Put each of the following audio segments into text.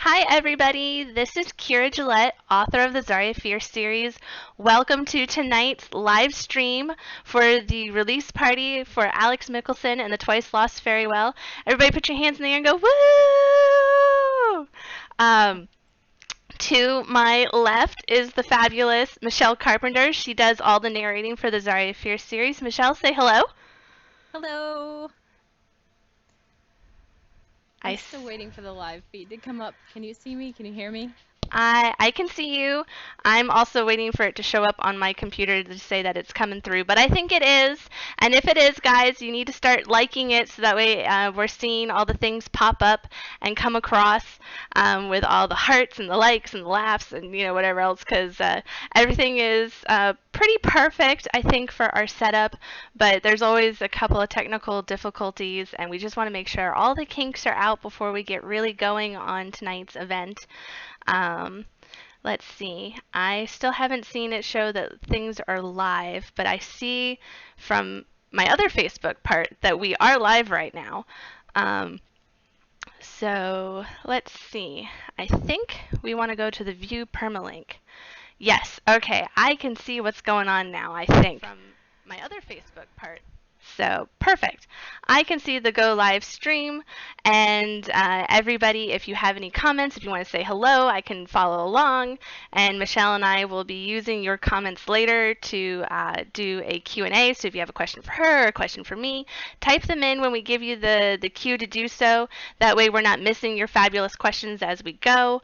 Hi, everybody. This is Keira Gillett, author of the Zarya Fierce series. Welcome to tonight's live stream for the release party for Aleks Mickelsen and the Twice Lost Fairy Well. Everybody put your hands in the air and go, woo! To my left is the fabulous Michelle Carpenter. She does all the narrating for the Zarya Fierce series. Michelle, say hello. Hello. I'm I still waiting for the live feed to come up. Can you see me? Can you hear me? I can see you. I'm also waiting for it to show up on my computer to say that it's coming through, but I think it is. And if it is, guys, you need to start liking it so that way we're seeing all the things pop up and come across with all the hearts and the likes and the laughs and whatever else, because everything is pretty perfect, I think, for our setup. But there's always a couple of technical difficulties, and we just want to make sure all the kinks are out before we get really going on tonight's event. Let's see. I still haven't seen it show that things are live, but I see from my other Facebook part that we are live right now. So let's see. I think we want to go to the view permalink. Yes, okay. I can see what's going on now, I think, from my other Facebook part. So perfect. I can see the go live stream, and everybody, if you have any comments, if you want to say hello, I can follow along, and Michelle and I will be using your comments later to do a Q&A. So if you have a question for her or a question for me, type them in when we give you the cue to do so. That way we're not missing your fabulous questions as we go.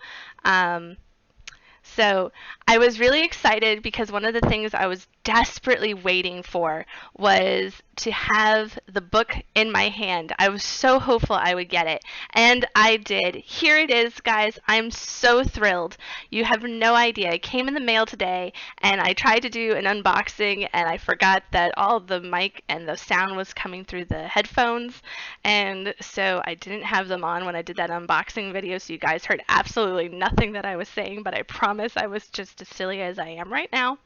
So I was really excited because one of the things I was desperately waiting for was to have the book in my hand. I was so hopeful I would get it, and I did. Here it is, guys. I'm so thrilled. You have no idea. It came in the mail today, and I tried to do an unboxing, and I forgot that all the mic and the sound was coming through the headphones, and so I didn't have them on when I did that unboxing video, so you guys heard absolutely nothing that I was saying, but I promise I was just as silly as I am right now.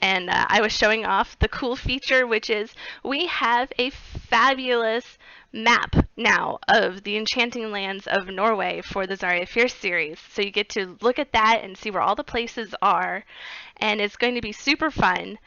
And I was showing off the cool feature, which is we have a fabulous map now of the enchanting lands of Norway for the Zarya Fierce series. So you get to look at that and see where all the places are, and it's going to be super fun.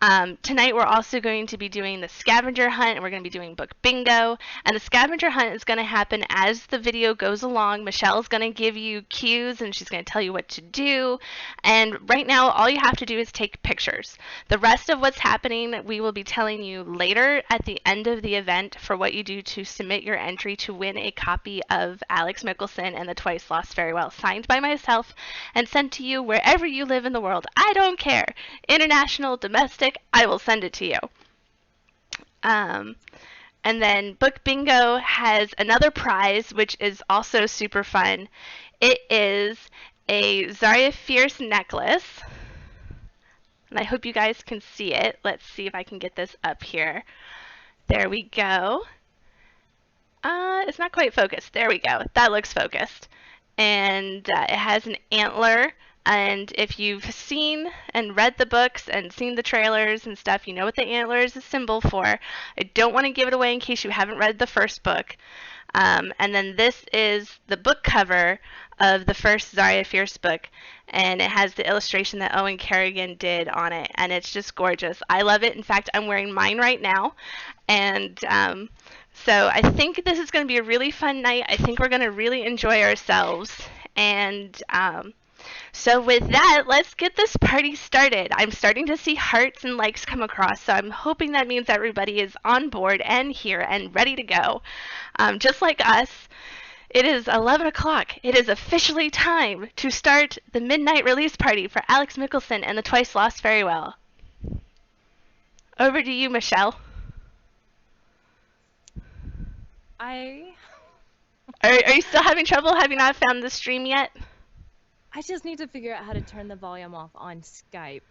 Tonight we're also going to be doing the scavenger hunt, and we're going to be doing book bingo. And the scavenger hunt is going to happen as the video goes along. Michelle's going to give you cues, and she's going to tell you what to do. And right now, all you have to do is take pictures. The rest of what's happening, we will be telling you later at the end of the event for what you do to submit your entry to win a copy of Aleks Mickelsen and the Twice Lost Fairy Well, signed by myself and sent to you wherever you live in the world. I don't care. International, domestic, I will send it to you. And then Book Bingo has another prize, which is also super fun. It is a Zarya Fierce necklace. And I hope you guys can see it. Let's see if I can get this up here. There we go. It's not quite focused. There we go. That looks focused. And it has an antler. And if you've seen and read the books and seen the trailers and stuff, you know what the antler is a symbol for. I don't want to give it away in case you haven't read the first book. And then this is the book cover of the first Zarya Fierce book, and it has the illustration that Owen Kerrigan did on it, and it's just gorgeous. I love it. In fact, I'm wearing mine right now, and so I think this is going to be a really fun night. I think we're going to really enjoy ourselves, and so with that, let's get this party started. I'm starting to see hearts and likes come across, so I'm hoping that means everybody is on board and here and ready to go. Just like us, it is 11 o'clock. It is officially time to start the midnight release party for Aleks Mickelsen and the Twice Lost Fairy Well. Over to you, Michelle. I Are you still having trouble? Have you not found the stream yet? just need to figure out how to turn the volume off on Skype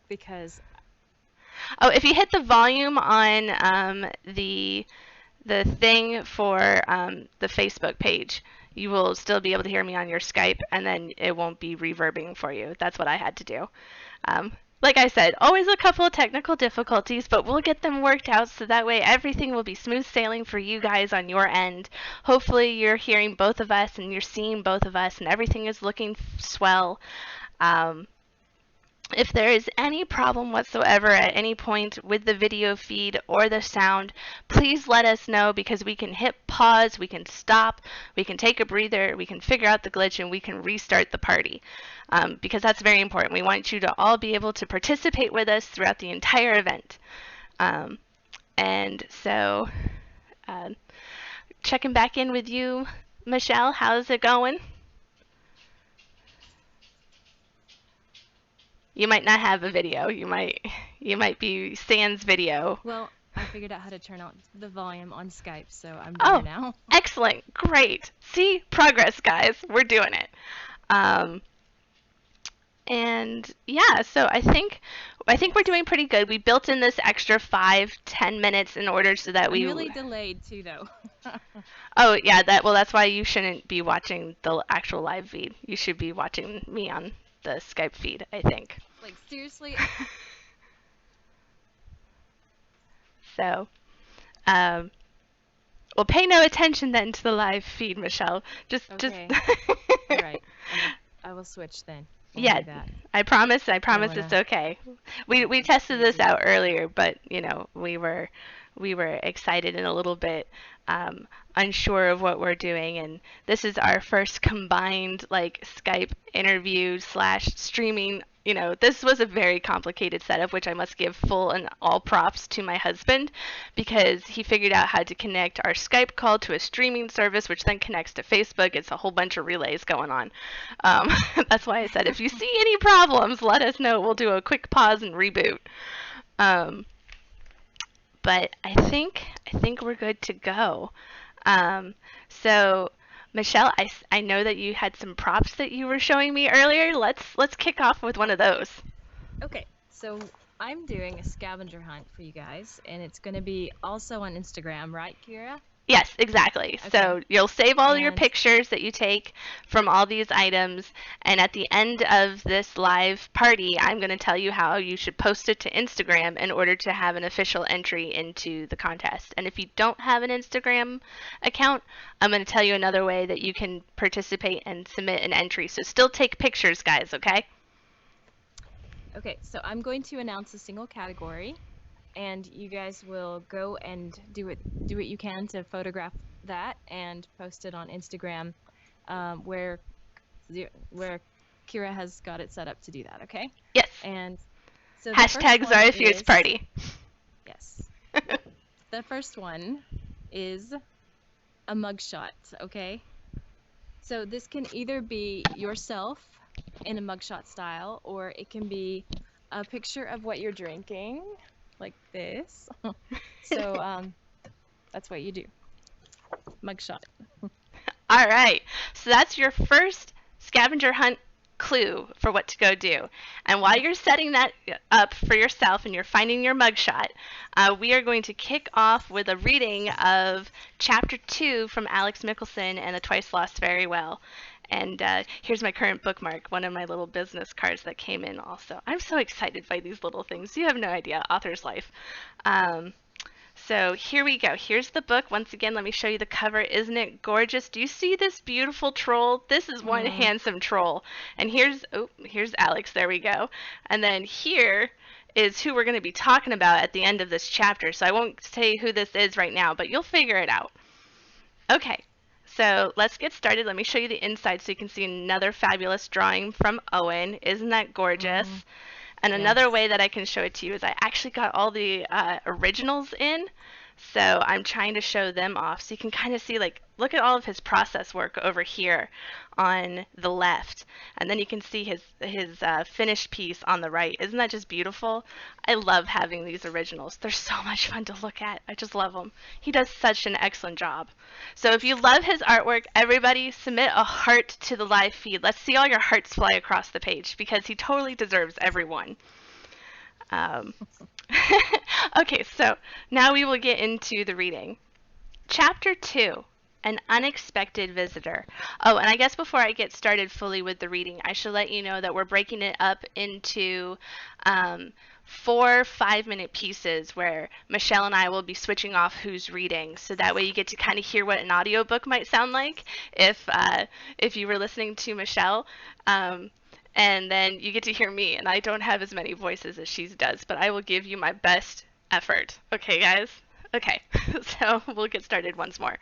because Oh, if you hit the volume on the thing for the Facebook page, you will still be able to hear me on your Skype, and then it won't be reverbing for you. That's what I had to do. like I said, always a couple of technical difficulties, but we'll get them worked out so that way everything will be smooth sailing for you guys on your end. Hopefully you're hearing both of us and you're seeing both of us and everything is looking swell. Um, if there is any problem whatsoever at any point with the video feed or the sound, please let us know because we can hit pause, we can stop, we can take a breather, we can figure out the glitch, and we can restart the party. Because that's very important. We want you to all be able to participate with us throughout the entire event. And so, checking back in with you, Michelle, how's it going? You might not have a video. You might be sans video. Well, I figured out how to turn on the volume on Skype, so I'm Oh, better now. excellent. Great. See, progress, guys. We're doing it. And yeah, so I think we're doing pretty good. We built in this extra 5-10 minutes in order so that I'm we really delayed too, though. Oh, yeah, that's why you shouldn't be watching the actual live feed. You should be watching me on the Skype feed, I think. Like, seriously? So, well, pay no attention then to the live feed, Michelle. Okay. All right. I will switch then. We'll Yeah, do that. I promise wanna- it's okay. We tested this out earlier, but you know, we were excited and a little bit unsure of what we're doing, and this is our first combined like Skype interview slash streaming. You know, this was a very complicated setup, which I must give full and all props to my husband because he figured out how to connect our Skype call to a streaming service, which then connects to Facebook. It's a whole bunch of relays going on. That's why I said if you see any problems, let us know. We'll do a quick pause and reboot. But I think we're good to go. So Michelle, I know that you had some props that you were showing me earlier. Let's kick off with one of those. Okay, so I'm doing a scavenger hunt for you guys, and it's going to be also on Instagram, right, Keira? Yes, exactly. Okay. So you'll save all your And- pictures that you take from all these items, and at the end of this live party, I'm going to tell you how you should post it to Instagram in order to have an official entry into the contest. And if you don't have an Instagram account, I'm going to tell you another way that you can participate and submit an entry. So still take pictures, guys, okay? Okay, so I'm going to announce a single category, and you guys will go and do what you can to photograph that and post it on Instagram, where Keira has got it set up to do that. Okay. Yes. And so Hashtag Zara Fierce Party. Yes. The first one is a mugshot. Okay. So this can either be yourself in a mugshot style, or it can be a picture of what you're drinking, like this. So that's what you do. Mugshot. All right. So that's your first scavenger hunt clue for what to go do. And while you're setting that up for yourself and you're finding your mugshot, we are going to kick off with a reading of Chapter 2 from Aleks Mickelsen and the Twice Lost Very Well. And here's my current bookmark, one of my little business cards that came in also. I'm so excited by these little things. You have no idea, author's life. So here we go. Here's the book. Once again, let me show you the cover. Isn't it gorgeous? Do you see this beautiful troll? This is one handsome troll. And here's Aleks. There we go. And then here is who we're going to be talking about at the end of this chapter. So I won't say who this is right now, but you'll figure it out. Okay. So let's get started. Let me show you the inside so you can see another fabulous drawing from Owen. Isn't that gorgeous? And another way that I can show it to you is I actually got all the originals in. So I'm trying to show them off so you can kind of see, like, look at all of his process work over here on the left. And then you can see his finished piece on the right. Isn't that just beautiful? I love having these originals. They're so much fun to look at. I just love them. He does such an excellent job. So if you love his artwork, everybody submit a heart to the live feed. Let's see all your hearts fly across the page because he totally deserves every one. Okay, so now we will get into the reading. Chapter 2, An unexpected visitor. Oh, and I guess before I get started fully with the reading, I should let you know that we're breaking it up into um, 4 5-minute pieces where Michelle and I will be switching off who's reading, so that way you get to kind of hear what an audiobook might sound like if you were listening to Michelle. And then you get to hear me, and I don't have as many voices as she does, but I will give you my best effort. Okay, guys? Okay, so we'll get started once more.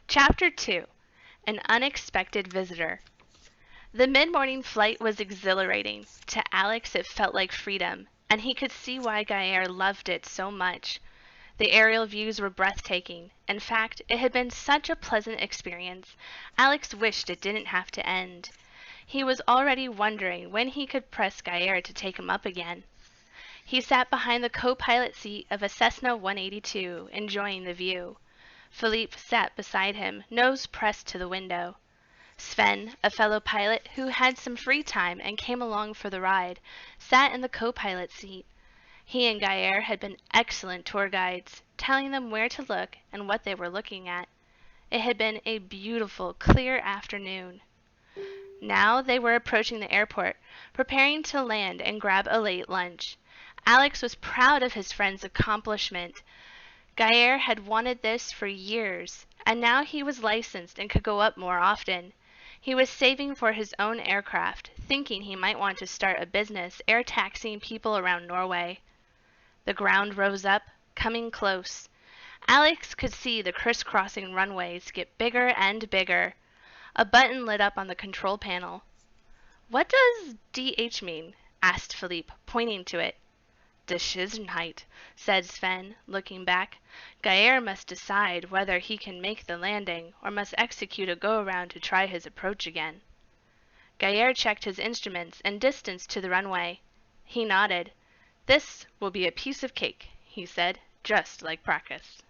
Chapter 2. An Unexpected Visitor. The mid-morning flight was exhilarating. To Aleks it felt like freedom, and he could see why Gaël loved it so much. The aerial views were breathtaking. In fact, it had been such a pleasant experience, Aleks wished it didn't have to end. He was already wondering when he could press Gaël to take him up again. He sat behind the co-pilot seat of a Cessna 182, enjoying the view. Philippe sat beside him, nose pressed to the window. Sven, a fellow pilot who had some free time and came along for the ride, sat in the co-pilot seat. He and Gaël had been excellent tour guides, telling them where to look and what they were looking at. It had been a beautiful, clear afternoon. Now they were approaching the airport, preparing to land and grab a late lunch. Aleks was proud of his friend's accomplishment. Gaël had wanted this for years, and now he was licensed and could go up more often. He was saving for his own aircraft, thinking he might want to start a business air taxiing people around Norway. The ground rose up, coming close. Aleks could see the crisscrossing runways get bigger and bigger. A button lit up on the control panel. "What does DH mean?" asked Philippe, pointing to it. "Decisionheit," said Sven, looking back. "Gaël must decide whether he can make the landing, or must execute a go-around to try his approach again." Gaël checked his instruments and distance to the runway. He nodded. "This will be a piece of cake," he said, just like practice.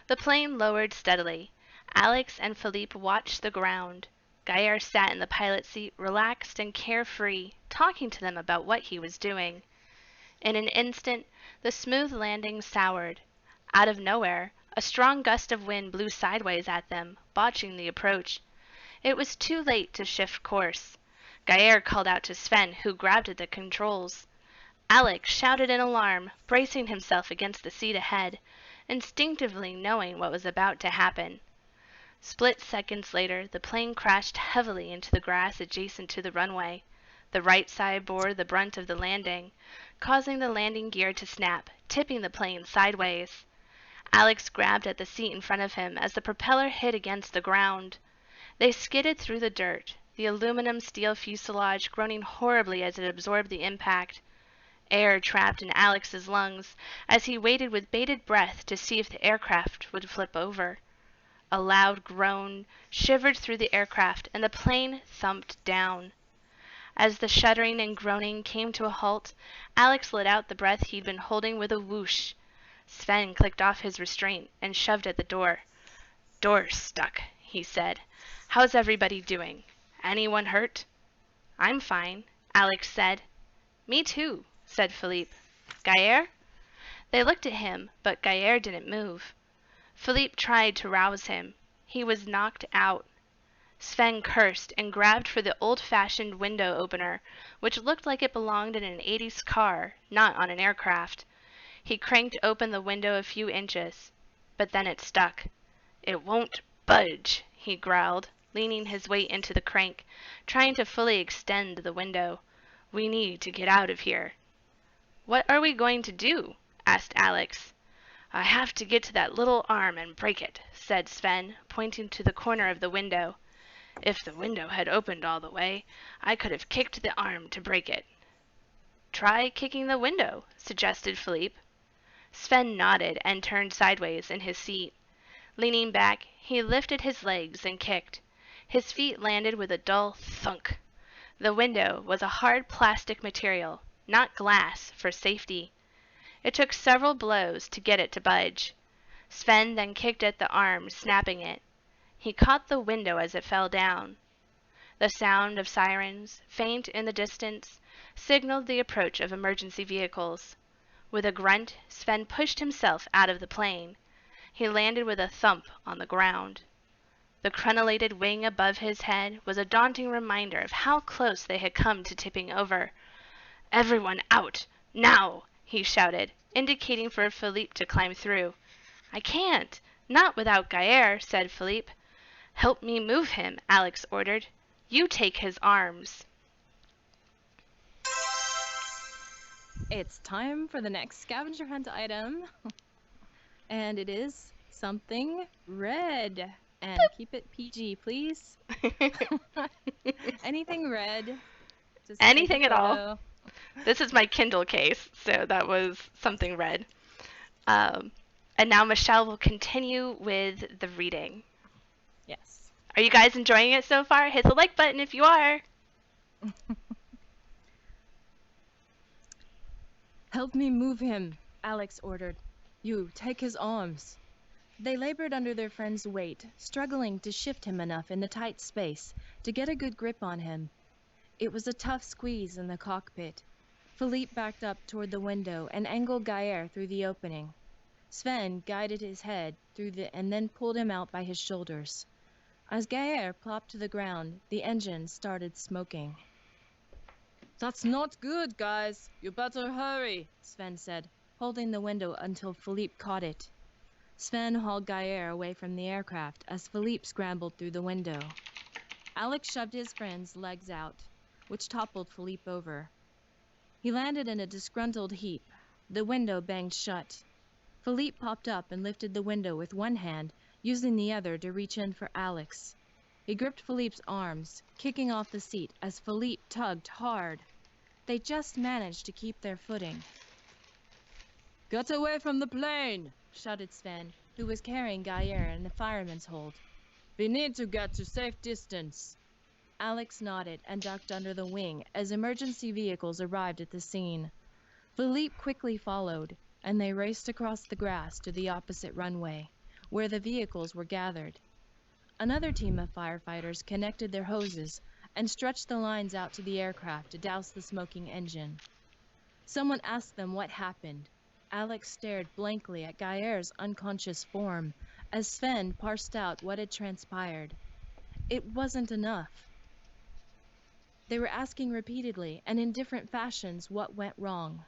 The plane lowered steadily. Aleks and Philippe watched the ground. Gaël sat in the pilot seat, relaxed and carefree, talking to them about what he was doing. In an instant, the smooth landing soured. Out of nowhere, a strong gust of wind blew sideways at them, botching the approach. It was too late to shift course. Gaël called out to Sven, who grabbed at the controls. Aleks shouted in alarm, bracing himself against the seat ahead, instinctively knowing what was about to happen. Split seconds later, the plane crashed heavily into the grass adjacent to the runway. The right side bore the brunt of the landing, causing the landing gear to snap, tipping the plane sideways. Aleks grabbed at the seat in front of him as the propeller hit against the ground. They skidded through the dirt, the aluminum steel fuselage groaning horribly as it absorbed the impact. Air trapped in Alex's lungs as he waited with bated breath to see if the aircraft would flip over. A loud groan shivered through the aircraft, and the plane thumped down. As the shuddering and groaning came to a halt, Aleks let out the breath he'd been holding with a whoosh. Sven clicked off his restraint and shoved at the door. "Door's stuck," he said. "How's everybody doing? Anyone hurt?" "I'm fine," Aleks said. "Me too," said Philippe. "Gaël?" They looked at him, but Gaël didn't move. Philippe tried to rouse him. He was knocked out. Sven cursed and grabbed for the old-fashioned window opener, which looked like it belonged in an 80s car, not on an aircraft. He cranked open the window a few inches, but then it stuck. "It won't budge," he growled, leaning his weight into the crank, trying to fully extend the window. "We need to get out of here." "What are we going to do?" asked Aleks. "I have to get to that little arm and break it," said Sven, pointing to the corner of the window. "If the window had opened all the way, I could have kicked the arm to break it." "Try kicking the window," suggested Philippe. Sven nodded and turned sideways in his seat. Leaning back, he lifted his legs and kicked. His feet landed with a dull thunk. The window was a hard plastic material, not glass, for safety. It took several blows to get it to budge. Sven then kicked at the arm, snapping it. He caught the window as it fell down. The sound of sirens, faint in the distance, signaled the approach of emergency vehicles. With a grunt, Sven pushed himself out of the plane. He landed with a thump on the ground. The crenellated wing above his head was a daunting reminder of how close they had come to tipping over. "Everyone out! Now!" he shouted, indicating for Philippe to climb through. "I can't. Not without Gaillard," said Philippe. "Help me move him," Aleks ordered. "You take his arms." It's time for the next scavenger hunt item. And it is something red. And keep it PG, please. Anything red. Just Anything take a at all. photo. This is my Kindle case, so that was something red. And now Michelle will continue with the reading. Yes. Are you guys enjoying it so far? Hit the like button if you are. Help me move him, Aleks ordered. You, take his arms. They labored under their friend's weight, struggling to shift him enough in the tight space to get a good grip on him. It was a tough squeeze in the cockpit. Philippe backed up toward the window and angled Gaillard through the opening. Sven guided his head through and then pulled him out by his shoulders. As Gaillard plopped to the ground, the engine started smoking. That's not good, guys. You better hurry, Sven said, holding the window until Philippe caught it. Sven hauled Gaillard away from the aircraft as Philippe scrambled through the window. Aleks shoved his friend's legs out, which toppled Philippe over. He landed in a disgruntled heap. The window banged shut. Philippe popped up and lifted the window with one hand, using the other to reach in for Aleks. He gripped Philippe's arms, kicking off the seat as Philippe tugged hard. They just managed to keep their footing. "Get away from the plane!" shouted Sven, who was carrying Gaillard in the fireman's hold. "We need to get to safe distance." Aleks nodded and ducked under the wing as emergency vehicles arrived at the scene. Philippe quickly followed, and they raced across the grass to the opposite runway, where the vehicles were gathered. Another team of firefighters connected their hoses and stretched the lines out to the aircraft to douse the smoking engine. Someone asked them what happened. Aleks stared blankly at Gaillard's unconscious form as Sven parsed out what had transpired. It wasn't enough. They were asking repeatedly and in different fashions what went wrong.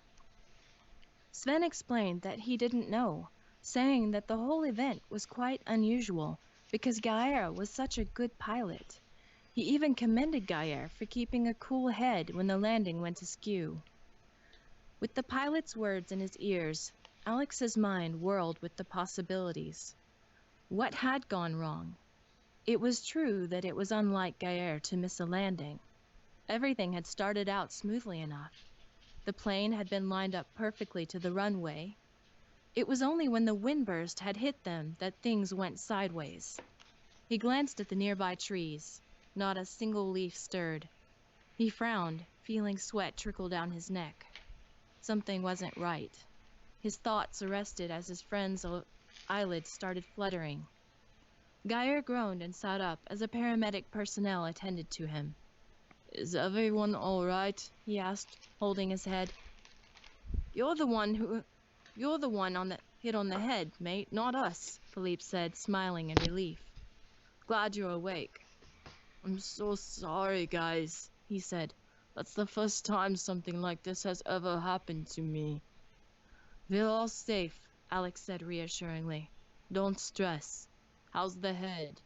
Sven explained that he didn't know, saying that the whole event was quite unusual because Gaillard was such a good pilot. He even commended Gaillard for keeping a cool head when the landing went askew. With the pilot's words in his ears, Alex's mind whirled with the possibilities. What had gone wrong? It was true that it was unlike Gaillard to miss a landing. Everything had started out smoothly enough. The plane had been lined up perfectly to the runway. It was only when the windburst had hit them that things went sideways. He glanced at the nearby trees. Not a single leaf stirred. He frowned, feeling sweat trickle down his neck. Something wasn't right. His thoughts arrested as his friend's eyelids started fluttering. Gaillard groaned and sat up as a paramedic personnel attended to him. "Is everyone all right?" he asked, holding his head. You're the one hit on the head, mate, not us," Philippe said, smiling in relief. "Glad you're awake." "I'm so sorry, guys," he said. "That's the first time something like this has ever happened to me." "We're all safe," Aleks said reassuringly. "Don't stress. How's the head?"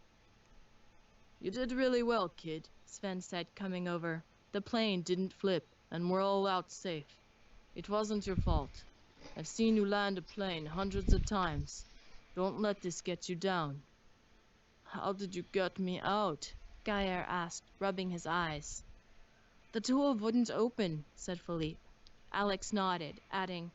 "You did really well, kid," Sven said, coming over. "The plane didn't flip, and we're all out safe. It wasn't your fault. I've seen you land a plane hundreds of times. Don't let this get you down." "How did you get me out?" Gaillard asked, rubbing his eyes. "The door wouldn't open," said Philippe. Aleks nodded, adding,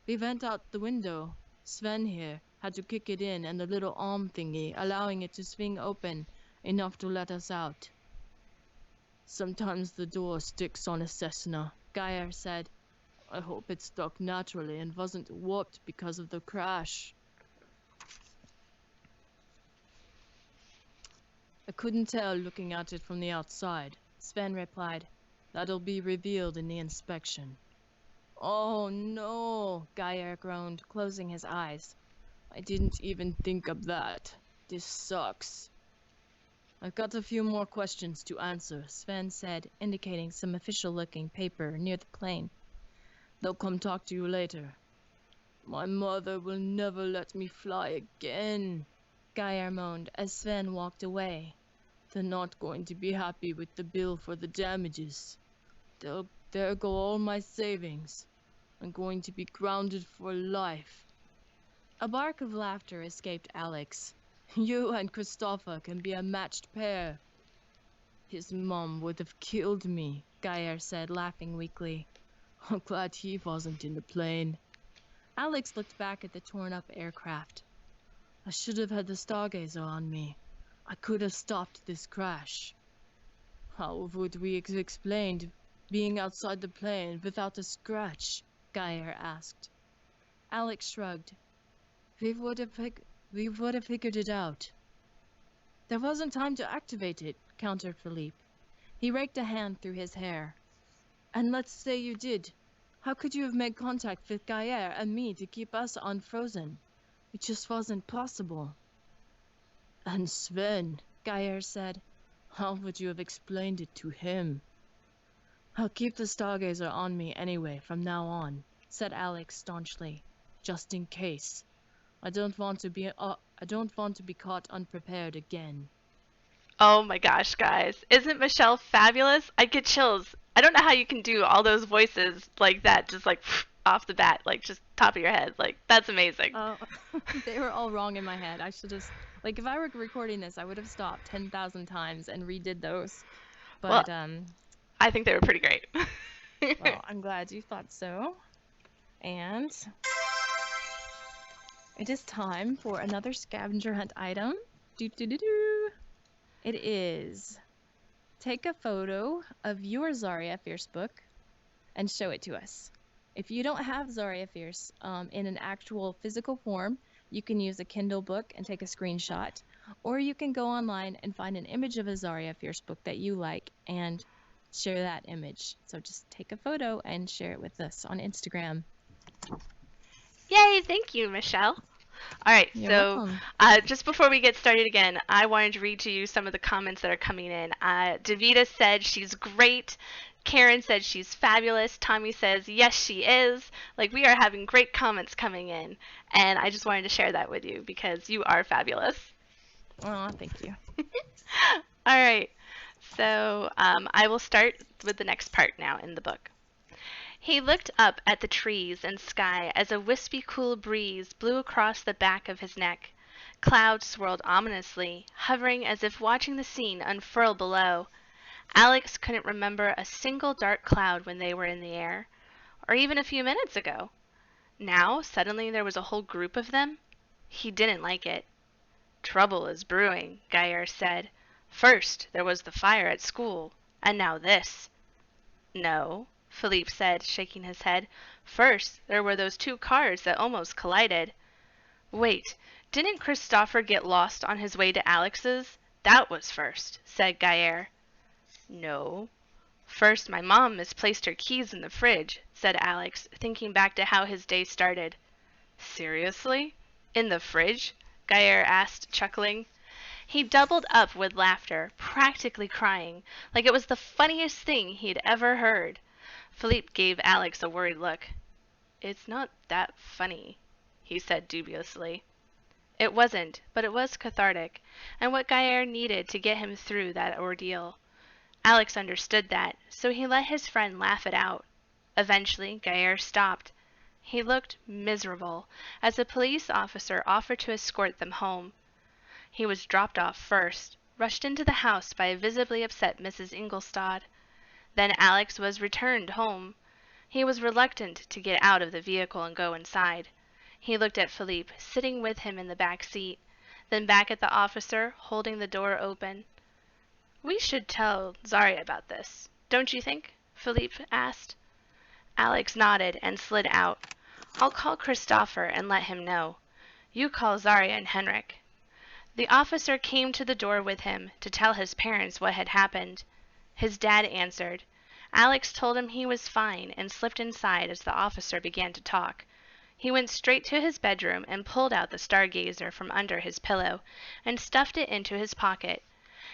"We went out the window. Sven here had to kick it in and the little arm thingy, allowing it to swing open enough to let us out." "Sometimes the door sticks on a Cessna," Gaillard said. "I hope it stuck naturally and wasn't warped because of the crash." "I couldn't tell looking at it from the outside," Sven replied. "That'll be revealed in the inspection." "Oh no," Gaillard groaned, closing his eyes. I didn't even think of that. This sucks. I've got a few more questions to answer, Sven said, indicating some official-looking paper near the plane. They'll come talk to you later. My mother will never let me fly again, Geir moaned as Sven walked away. They're not going to be happy with the bill for the damages. There go all my savings. I'm going to be grounded for life. A bark of laughter escaped Aleks. You and Christopher can be a matched pair. His mom would have killed me, Geir said, laughing weakly. I'm glad he wasn't in the plane. Aleks looked back at the torn-up aircraft. I should have had the stargazer on me. I could have stopped this crash. How would we have explained being outside the plane without a scratch? Geir asked. Aleks shrugged. We would have figured it out. There wasn't time to activate it, countered Philippe. He raked a hand through his hair. And let's say you did. How could you have made contact with Geir and me to keep us unfrozen? It just wasn't possible. And Sven, Geir said, how would you have explained it to him? I'll keep the stargazer on me anyway from now on, said Aleks staunchly, just in case. I don't want to be caught unprepared again. Oh my gosh, guys. Isn't Michelle fabulous? I get chills. I don't know how you can do all those voices like that, just like off the bat, like just top of your head. Like, that's amazing. They were all wrong in my head. I should just, like, if I were recording this, I would have stopped 10,000 times and redid those. But, well, I think they were pretty great. Well, I'm glad you thought so. And it is time for another scavenger hunt item. It is take a photo of your Zarya Fierce book and show it to us. If you don't have Zarya Fierce in an actual physical form, you can use a Kindle book and take a screenshot, or you can go online and find an image of a Zarya Fierce book that you like and share that image. So just take a photo and share it with us on Instagram. Yay, thank you, Michelle. All right, You're so welcome. Just before we get started again, I wanted to read to you some of the comments that are coming in. Davita said she's great. Karen said she's fabulous. Tommy says, yes, she is. Like, we are having great comments coming in, and I just wanted to share that with you because you are fabulous. Oh, thank you. All right, so I will start with the next part now in the book. He looked up at the trees and sky as a wispy, cool breeze blew across the back of his neck. Clouds swirled ominously, hovering as if watching the scene unfurl below. Aleks couldn't remember a single dark cloud when they were in the air, or even a few minutes ago. Now, suddenly there was a whole group of them. He didn't like it. Trouble is brewing, Geir said. First there was the fire at school, and now this. No, Philippe said, shaking his head. First there were those two cars that almost collided. Wait, didn't Christopher get lost on his way to Alex's? That was first, said Geir. No. First my mom misplaced her keys in the fridge, said Aleks, thinking back to how his day started. Seriously? In the fridge? Geir asked, chuckling. He doubled up with laughter, practically crying, like it was the funniest thing he'd ever heard. Philippe gave Aleks a worried look. It's not that funny, he said dubiously. It wasn't, but it was cathartic, and what Geir needed to get him through that ordeal. Aleks understood that, so he let his friend laugh it out. Eventually, Geir stopped. He looked miserable, as a police officer offered to escort them home. He was dropped off first, rushed into the house by a visibly upset Mrs. Ingolstadt. Then Aleks was returned home. He was reluctant to get out of the vehicle and go inside. He looked at Philippe, sitting with him in the back seat, then back at the officer, holding the door open. We should tell Zarya about this, don't you think? Philippe asked. Aleks nodded and slid out. I'll call Christopher and let him know. You call Zarya and Henrik. The officer came to the door with him to tell his parents what had happened. His dad answered. Aleks told him he was fine and slipped inside as the officer began to talk. He went straight to his bedroom and pulled out the stargazer from under his pillow and stuffed it into his pocket.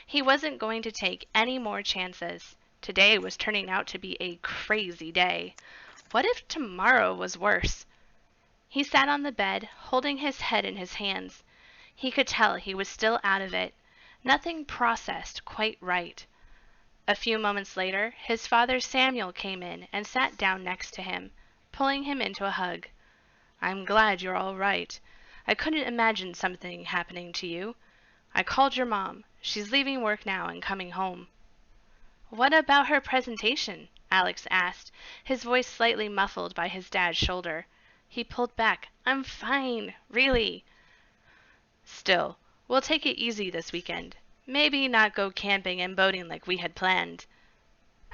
He wasn't going to take any more chances. Today was turning out to be a crazy day. What if tomorrow was worse? He sat on the bed, holding his head in his hands. He could tell he was still out of it. Nothing processed quite right. A few moments later, his father Samuel came in and sat down next to him, pulling him into a hug. "I'm glad you're all right. I couldn't imagine something happening to you. I called your mom. She's leaving work now and coming home." "What about her presentation?" Aleks asked, his voice slightly muffled by his dad's shoulder. He pulled back. "I'm fine, really." "Still, we'll take it easy this weekend. Maybe not go camping and boating like we had planned."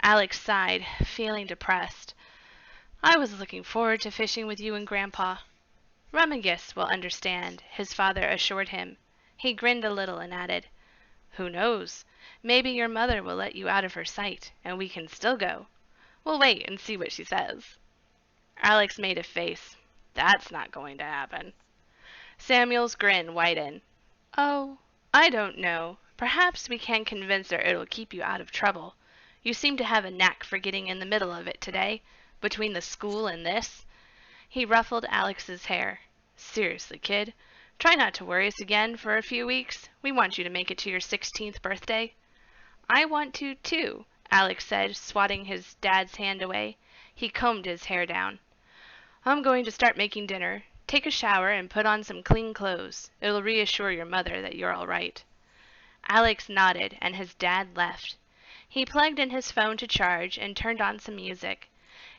Aleks sighed, feeling depressed. "I was looking forward to fishing with you and Grandpa." "Rummagus will understand," his father assured him. He grinned a little and added, "Who knows? Maybe your mother will let you out of her sight, and we can still go. We'll wait and see what she says." Aleks made a face. "That's not going to happen." Samuel's grin widened. "Oh, I don't know. Perhaps we can convince her it'll keep you out of trouble. You seem to have a knack for getting in the middle of it today, between the school and this." He ruffled Alex's hair. "Seriously, kid, try not to worry us again for a few weeks. We want you to make it to your 16th birthday." "I want to, too," Aleks said, swatting his dad's hand away. He combed his hair down. "I'm going to start making dinner. Take a shower and put on some clean clothes. It'll reassure your mother that you're all right." Aleks nodded, and his dad left. He plugged in his phone to charge and turned on some music.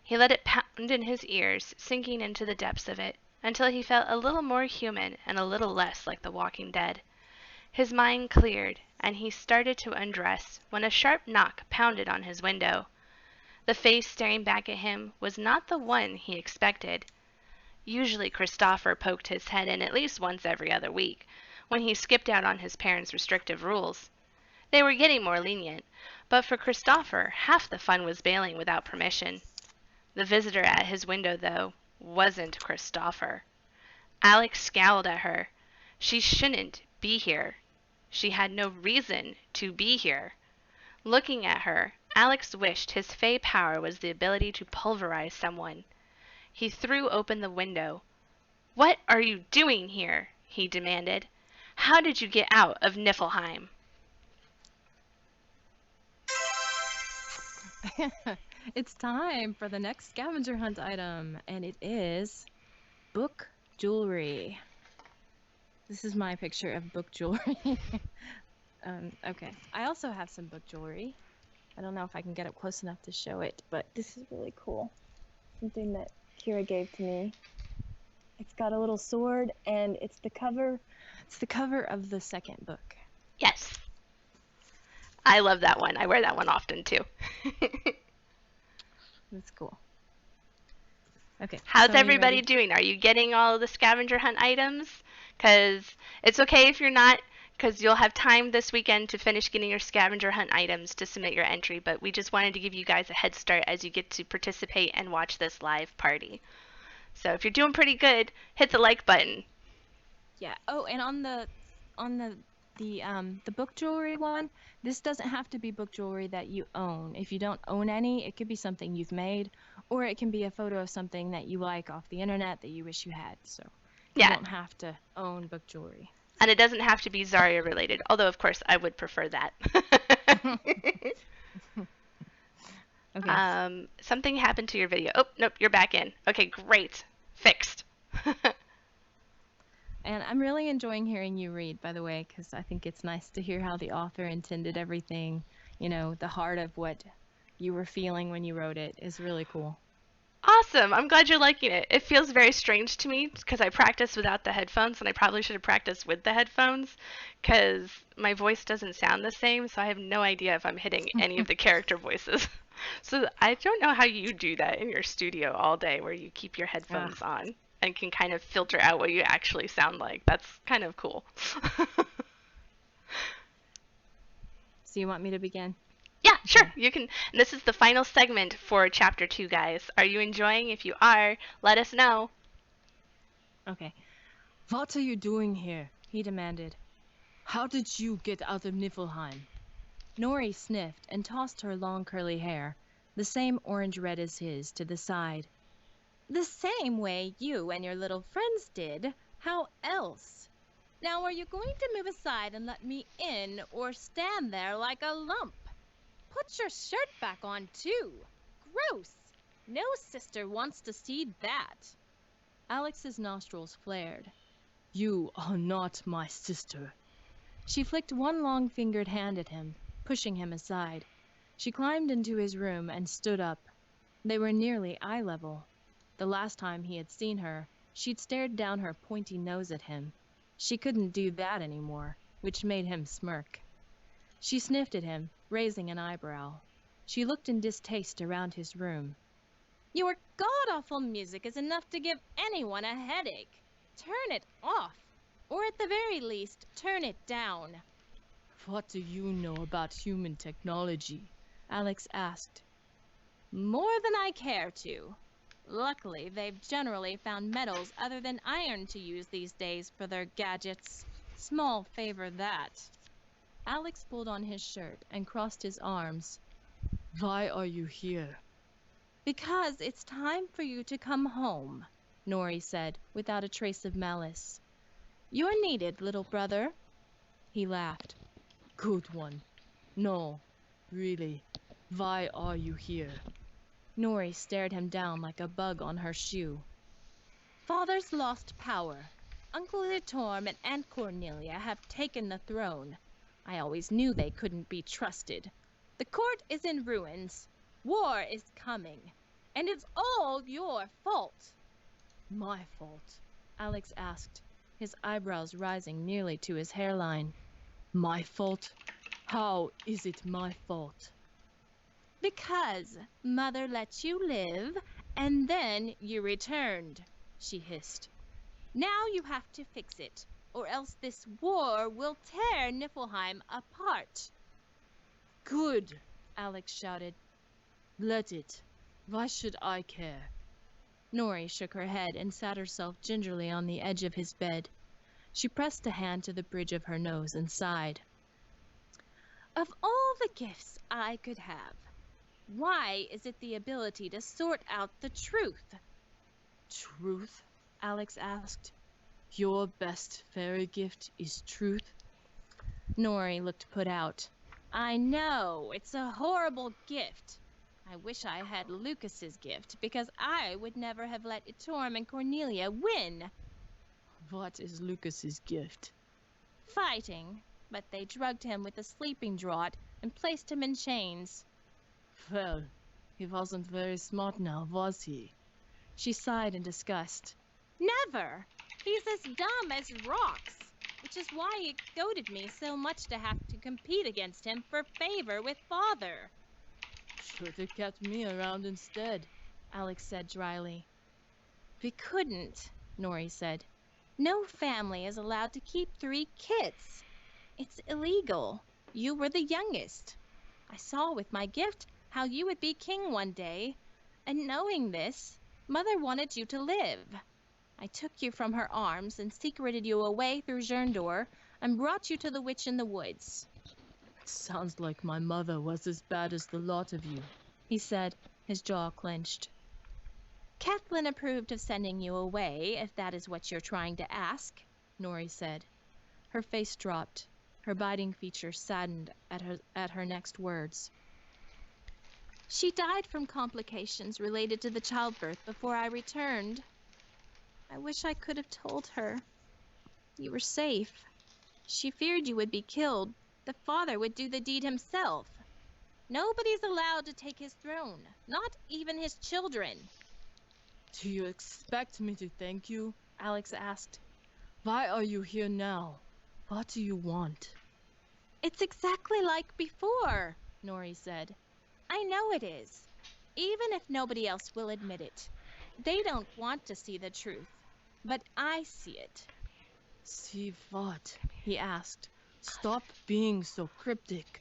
He let it pound in his ears, sinking into the depths of it, until he felt a little more human and a little less like the Walking Dead. His mind cleared, and he started to undress when a sharp knock pounded on his window. The face staring back at him was not the one he expected. Usually Christopher poked his head in at least once every other week, when he skipped out on his parents' restrictive rules. They were getting more lenient, but for Christopher, half the fun was bailing without permission. The visitor at his window, though, wasn't Christopher. Aleks scowled at her. She shouldn't be here. She had no reason to be here. Looking at her, Aleks wished his fey power was the ability to pulverize someone. He threw open the window. "What are you doing here?" he demanded. "How did you get out of Niflheim?" It's time for the next scavenger hunt item, and it is book jewelry. This is my picture of book jewelry. Okay, I also have some book jewelry. I don't know if I can get up close enough to show it, but this is really cool. Something that Keira gave to me. It's got a little sword, and it's the cover. It's the cover of the second book. Yes. I love that one. I wear that one often, too. That's cool. Okay. How's so are you everybody ready? doing? Are you getting all of the scavenger hunt items? Because it's okay if you're not, because you'll have time this weekend to finish getting your scavenger hunt items to submit your entry, but we just wanted to give you guys a head start as you get to participate and watch this live party. So if you're doing pretty good, hit the like button. Yeah. Oh, and on the book jewelry one, this doesn't have to be book jewelry that you own. If you don't own any, it could be something you've made, or it can be a photo of something that you like off the internet that you wish you had. So you Yeah, don't have to own book jewelry. and it doesn't have to be Zarya related, although of course I would prefer that. Okay. Something happened to your video. Oh, nope, you're back in. Okay, great. Fixed. And I'm really enjoying hearing you read, by the way, because I think it's nice to hear how the author intended everything. You know, the heart of what you were feeling when you wrote it is really cool. Awesome. I'm glad you're liking it. It feels very strange to me because I practice without the headphones, and I probably should have practiced with the headphones because my voice doesn't sound the same, so I have no idea if I'm hitting any of the character voices. So I don't know how you do that in your studio all day where you keep your Ah, headphones on and can kind of filter out what you actually sound like. That's kind of cool. so you want me to begin? Yeah, sure. Okay. You can. And this is the final segment for chapter 2, guys. Are you enjoying? If you are, let us know. Okay. What are you doing here? He demanded. How did you get out of Niflheim? Nori sniffed and tossed her long curly hair, the same orange-red as his, to the side. The same way you and your little friends did. How else? Now are you going to move aside and let me in, or stand there like a lump? Put your shirt back on, too. Gross! No sister wants to see that. Alex's nostrils flared. You are not my sister. She flicked one long-fingered hand at him, pushing him aside. She climbed into his room and stood up. They were nearly eye level. The last time he had seen her, she'd stared down her pointy nose at him. She couldn't do that anymore, which made him smirk. She sniffed at him, raising an eyebrow. She looked in distaste around his room. Your god-awful music is enough to give anyone a headache. Turn it off, or at the very least, turn it down. What do you know about human technology? Aleks asked. More than I care to. Luckily, they've generally found metals other than iron to use these days for their gadgets. Small favor that. Aleks pulled on his shirt and crossed his arms. Why are you here? Because it's time for you to come home, Nori said, without a trace of malice. You're needed, little brother. He laughed. Good one. No, really, why are you here? Nori stared him down like a bug on her shoe. Father's lost power. Uncle Litorm and Aunt Cornelia have taken the throne. I always knew they couldn't be trusted. The court is in ruins. War is coming. And it's all your fault. My fault? Aleks asked, his eyebrows rising nearly to his hairline. My fault? How is it my fault? Because Mother let you live, and then you returned, she hissed. Now you have to fix it, or else this war will tear Niflheim apart. Good, Aleks shouted. Let it. Why should I care? Nori shook her head and sat herself gingerly on the edge of his bed. She pressed a hand to the bridge of her nose and sighed. Of all the gifts I could have, why is it the ability to sort out the truth? Truth? Aleks asked. Your best fairy gift is truth? Nori looked put out. I know, it's a horrible gift. I wish I had Lucas's gift, because I would never have let Itorm and Cornelia win. What is Lucas's gift? Fighting, but they drugged him with a sleeping draught and placed him in chains. Well, he wasn't very smart now, was he? She sighed in disgust. Never! He's as dumb as rocks, which is why it goaded me so much to have to compete against him for favor with Father. Should have kept me around instead, Aleks said dryly. We couldn't, Nori said. No family is allowed to keep 3 kids. It's illegal. You were the youngest. I saw with my gift how you would be king one day, and knowing this, Mother wanted you to live. I took you from her arms and secreted you away through Zerndor and brought you to the witch in the woods. It sounds like my mother was as bad as the lot of you, he said, his jaw clenched. Catelyn approved of sending you away, if that is what you're trying to ask, Nori said. Her face dropped, her biting features saddened at her next words. She died from complications related to the childbirth before I returned. I wish I could have told her. You were safe. She feared you would be killed. The father would do the deed himself. Nobody's allowed to take his throne, not even his children. Do you expect me to thank you? Aleks asked. Why are you here now? What do you want? It's exactly like before, Nori said. I know it is, even if nobody else will admit it. They don't want to see the truth, but I see it. See what? He asked. Stop being so cryptic.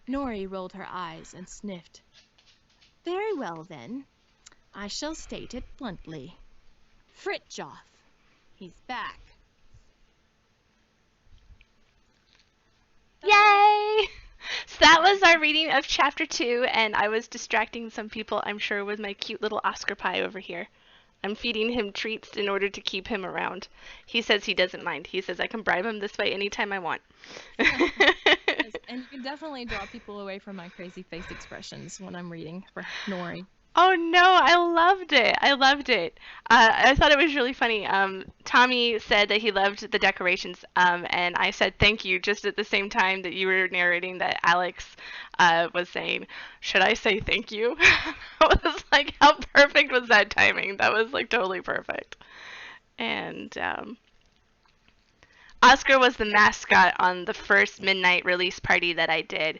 Nori rolled her eyes and sniffed. Very well, then. I shall state it bluntly. Fritjof. He's back. Yay! So that was our reading of chapter 2, and I was distracting some people, I'm sure, with my cute little Oscar pie over here. I'm feeding him treats in order to keep him around. He says he doesn't mind. He says I can bribe him this way anytime I want. Yes, and you can definitely draw people away from my crazy face expressions when I'm reading for Nori. Oh no, I loved it. I loved it. I thought it was really funny. Tommy said that he loved the decorations, and I said thank you just at the same time that you were narrating that Alex was saying, should I say thank you? I was like, how perfect was that timing? That was like totally perfect. And Oscar was the mascot on the first midnight release party that I did.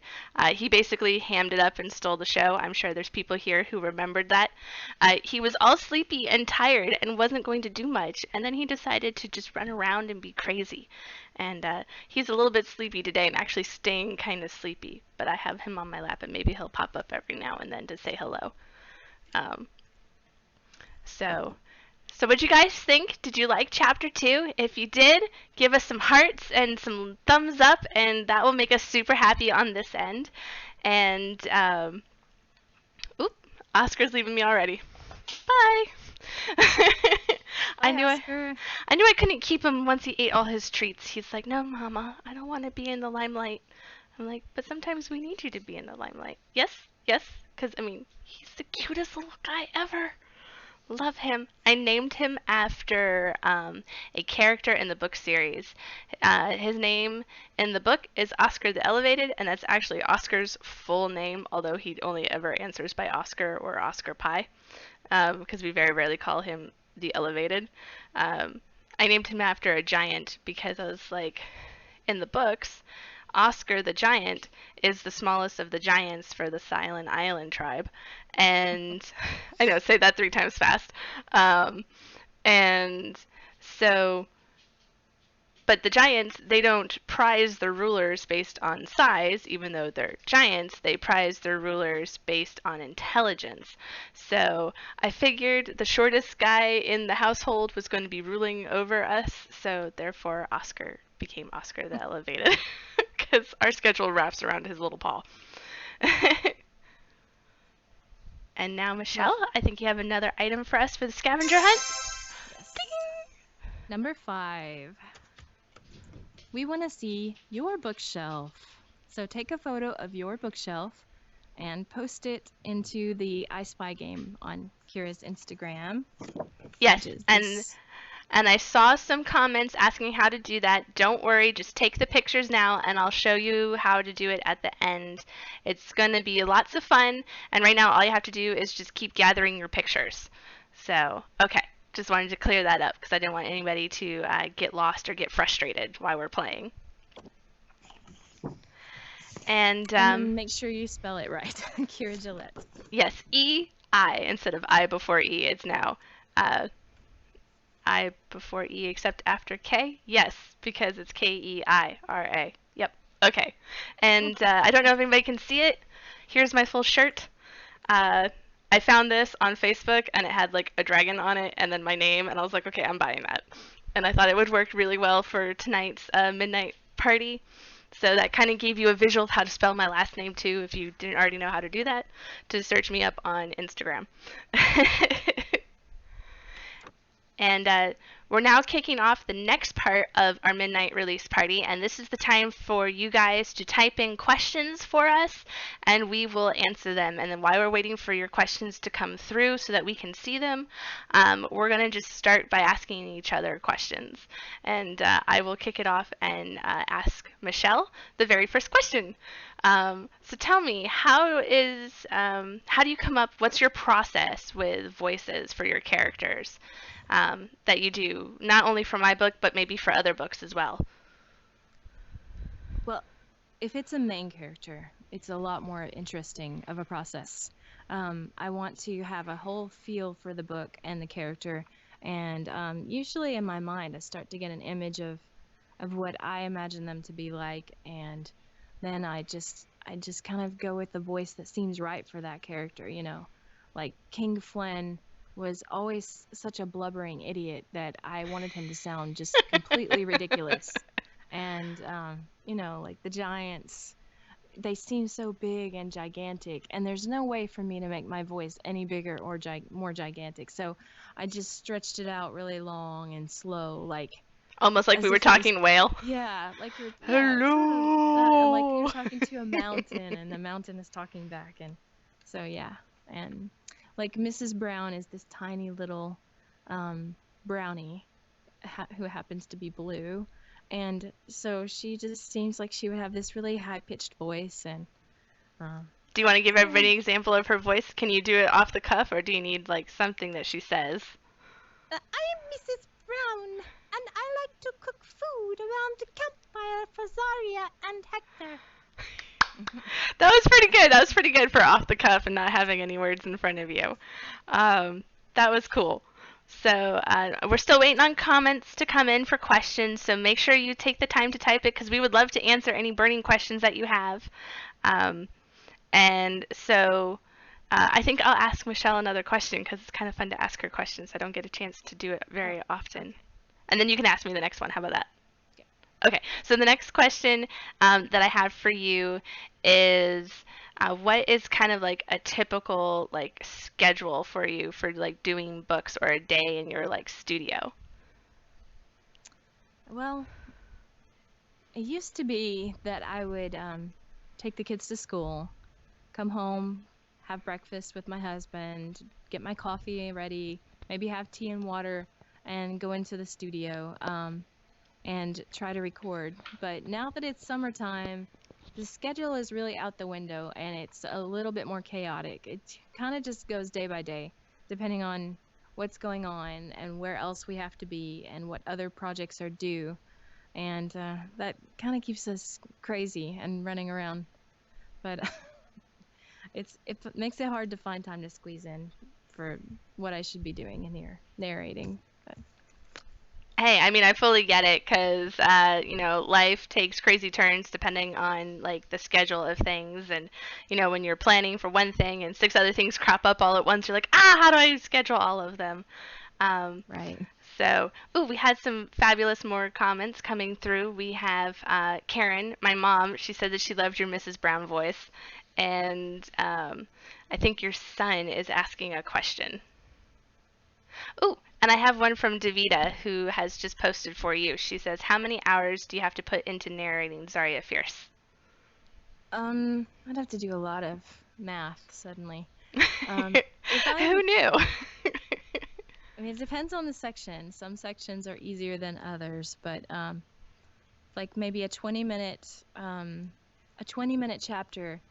He basically hammed it up and stole the show. I'm sure there's people here who remembered that. He was all sleepy and tired and wasn't going to do much, and then he decided to just run around and be crazy. And he's a little bit sleepy today and actually staying kind of sleepy, but I have him on my lap and maybe he'll pop up every now and then to say hello. Um, so so what'd you guys think? Did you like chapter 2? If you did, give us some hearts and some thumbs up, and that will make us super happy on this end. And, oop, Oscar's leaving me already. Bye. I Bye, knew Oscar. I knew I couldn't keep him once he ate all his treats. He's like, no, Mama, I don't want to be in the limelight. I'm like, but sometimes we need you to be in the limelight. Yes, yes, because, I mean, he's the cutest little guy ever. Love him. I named him after a character in the book series. His name in the book is Oscar the Elevated, and that's actually Oscar's full name, although he only ever answers by Oscar or Oscar Pie, because we very rarely call him the Elevated. I named him after a giant because I was like, in the books, Oscar the Giant is the smallest of the giants for the Silent Island tribe. And I know, say that 3 times fast. And so, but the giants, they don't prize their rulers based on size, even though they're giants, they prize their rulers based on intelligence. So I figured the shortest guy in the household was going to be ruling over us, so therefore Oscar became Oscar the Elevated, because our schedule wraps around his little paw. And now, Michelle, I think you have another item for us for the scavenger hunt. Yes. Number 5. We want to see your bookshelf. So take a photo of your bookshelf and post it into the I Spy game on Keira's Instagram. Yes, which is and this- I saw some comments asking how to do that. Don't worry, just take the pictures now and I'll show you how to do it at the end. It's going to be lots of fun, and right now all you have to do is just keep gathering your pictures. So, okay, just wanted to clear that up because I didn't want anybody to get lost or get frustrated while we're playing. And then make sure you spell it right. Keira Gillett. yes, E-I instead of I before E. It's now I before E except after K? Yes, because it's Keira. Yep. Okay. And I don't know if anybody can see it. Here's my full shirt. I found this on Facebook and it had like a dragon on it and then my name, and I was like, okay, I'm buying that. And I thought it would work really well for tonight's midnight party. So that kind of gave you a visual of how to spell my last name too, if you didn't already know how to do that, to search me up on Instagram. And we're now kicking off the next part of our midnight release party, and this is the time for you guys to type in questions for us, and we will answer them. And then while we're waiting for your questions to come through so that we can see them, we're going to just start by asking each other questions. And I will kick it off and ask Michelle the very first question. So tell me, how do you come up, what's your process with voices for your characters? That you do, not only for my book, but maybe for other books as well. Well, if it's a main character, it's a lot more interesting of a process. I want to have a whole feel for the book and the character, and usually in my mind, I start to get an image of what I imagine them to be like, and then I just kind of go with the voice that seems right for that character, like King Flynn was always such a blubbering idiot that I wanted him to sound just completely ridiculous. And, like the giants, they seem so big and gigantic, and there's no way for me to make my voice any bigger or more gigantic. So I just stretched it out really long and slow, like Almost like we as were if it was, talking whale. yeah, like yeah, sort of that, like you're Hello. talking to a mountain and the mountain is talking back. And so yeah, and like Mrs. Brown is this tiny little brownie who happens to be blue, and so she just seems like she would have this really high-pitched voice. And um, Do you want to give yeah. everybody an example of her voice? Can you do it off the cuff, or do you need like something that she says? I am Mrs. Brown, and I like to cook food around the campfire for Zarya and Hector. That was pretty good. That was pretty good for off the cuff and not having any words in front of you. That was cool. So we're still waiting on comments to come in for questions. So make sure you take the time to type it because we would love to answer any burning questions that you have. Um, and so I think I'll ask Michelle another question because it's kind of fun to ask her questions. I don't get a chance to do it Oh, very often. okay. And then you can ask me the next one. How about that? Yeah. Okay, so the next question that I have for you is what is kind of like a typical like schedule for you for like doing books or a day in your like studio? Well, it used to be that I would take the kids to school, come home, have breakfast with my husband, get my coffee ready, maybe have tea and water, and go into the studio and try to record. But now that it's summertime, the schedule is really out the window and it's a little bit more chaotic. It kind of just goes day by day, depending on what's going on and where else we have to be and what other projects are due. And that kind of keeps us crazy and running around. But it makes it hard to find time to squeeze in for what I should be doing in here, narrating. But Hey, I mean, I fully get it because, life takes crazy turns depending on like the schedule of things. And, when you're planning for one thing and six other things crop up all at once, you're like, how do I schedule all of them? Um, right. So, we had some fabulous more comments coming through. We have Karen, my mom. She said that she loved your Mrs. Brown voice, and I think your son is asking a question. Oh, and I have one from Davita who has just posted for you. She says, "How many hours do you have to put into narrating Zarya Fierce?" I'd have to do a lot of math suddenly. If Who I'm, knew? I mean, it depends on the section. Some sections are easier than others, but like maybe a 20-minute chapter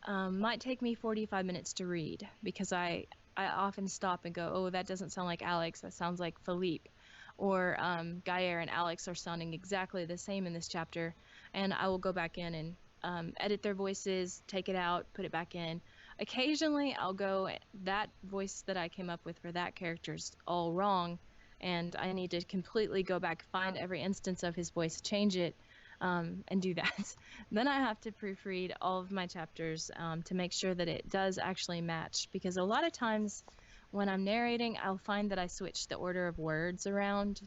might take me 45 minutes to read because I often stop and go, oh, that doesn't sound like Alex, that sounds like Philippe. Or Gayer and Alex are sounding exactly the same in this chapter, and I will go back in and edit their voices, take it out, put it back in. Occasionally, I'll go, that voice that I came up with for that character's all wrong, and I need to completely go back, find every instance of his voice, change it, and do that. Then I have to proofread all of my chapters to make sure that it does actually match, because a lot of times when I'm narrating, I'll find that I switch the order of words around,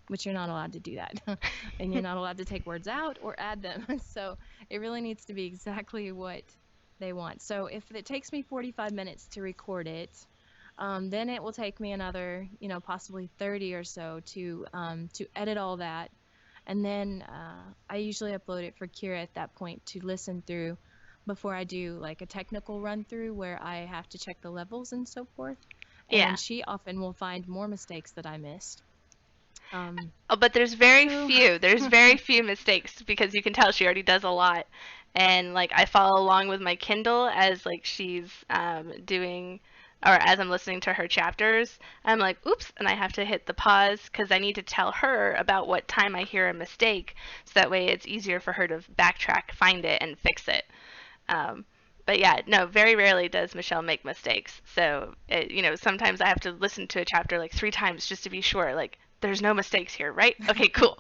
which you're not allowed to do that. And you're not allowed to take words out or add them. So it really needs to be exactly what they want. So if it takes me 45 minutes to record it, then it will take me another, possibly 30 or so to edit all that. And then I usually upload it for Keira at that point to listen through before I do like a technical run through where I have to check the levels and so forth. Yeah. And she often will find more mistakes that I missed. Oh, but there's very So, few. There's very few mistakes because you can tell she already does a lot. And like I follow along with my Kindle as like she's doing or as I'm listening to her chapters. I'm like, oops, and I have to hit the pause because I need to tell her about what time I hear a mistake so that way it's easier for her to backtrack, find it, and fix it. Um, but yeah, no, very rarely does Michelle make mistakes. So, sometimes I have to listen to a chapter like 3 times just to be sure, like, there's no mistakes here, right? Okay, cool.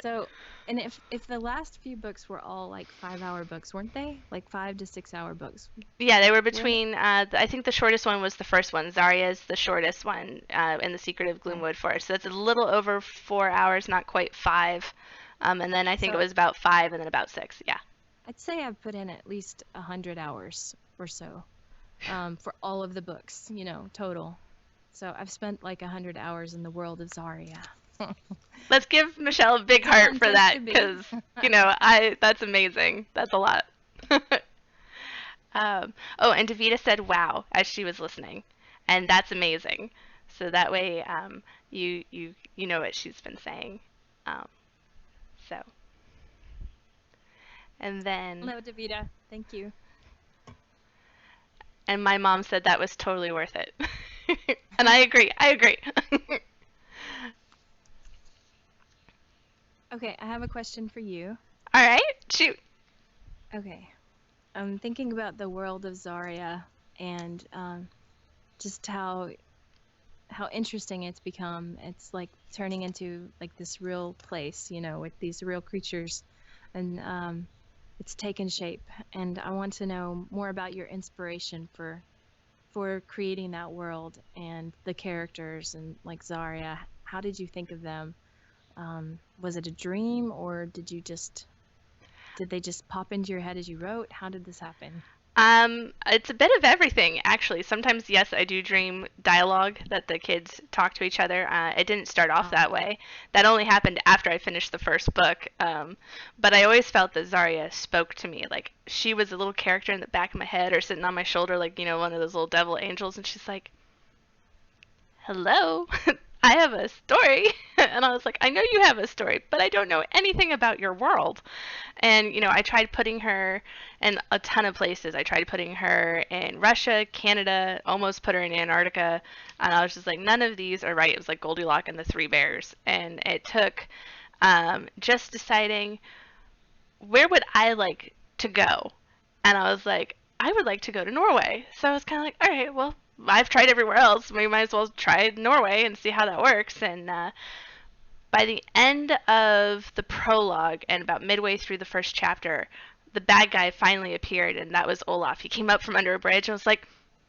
so And if the last few books were all like 5-hour books, weren't they? Like 5 to 6 hour books, Yeah, they were weren't they? between. I think the shortest one was the first one. Zarya's the shortest one in the Secret of Okay. Gloomwood Forest. So that's a little over 4 hours, not quite five. And then I think it So was about five, and then about six. Yeah. I'd say I've put in at least 100 hours or so, for all of the books, total. So I've spent like 100 hours in the world of Zarya. Let's give Michelle a big It's a heart fun for place that, to be. because I that's amazing. That's a lot. Oh, and Davita said "wow" as she was listening, and that's amazing. So that way, you know what she's been saying. Um, so, and then, Hello, Davida. Thank you. and my mom said that was totally worth it, and I agree. I agree. Okay, I have a question for you. All right, shoot. Okay, I'm thinking about the world of Zarya and just how interesting it's become. It's like turning into like this real place, with these real creatures, and it's taken shape. And I want to know more about your inspiration for creating that world and the characters and like Zarya. How did you think of them? Was it a dream, or did they just pop into your head as you wrote? How did this happen? It's a bit of everything, actually. Sometimes, yes, I do dream dialogue that the kids talk to each other. It didn't start off that Okay. way. That only happened after I finished the first book. But I always felt that Zarya spoke to me. Like, she was a little character in the back of my head or sitting on my shoulder, like, one of those little devil angels. And she's like, hello, I have a story. And I was like, I know you have a story, but I don't know anything about your world. And, I tried putting her in a ton of places. I tried putting her in Russia, Canada, almost put her in Antarctica. And I was just like, none of these are right. It was like Goldilocks and the Three Bears. And it took just deciding, where would I like to go? And I was like, I would like to go to Norway. So I was kind of like, all right, well, I've tried everywhere else. We might as well try Norway and see how that works. And by the end of the prologue and about midway through the first chapter, the bad guy finally appeared, and that was Olaf. He came up from under a bridge. I was like,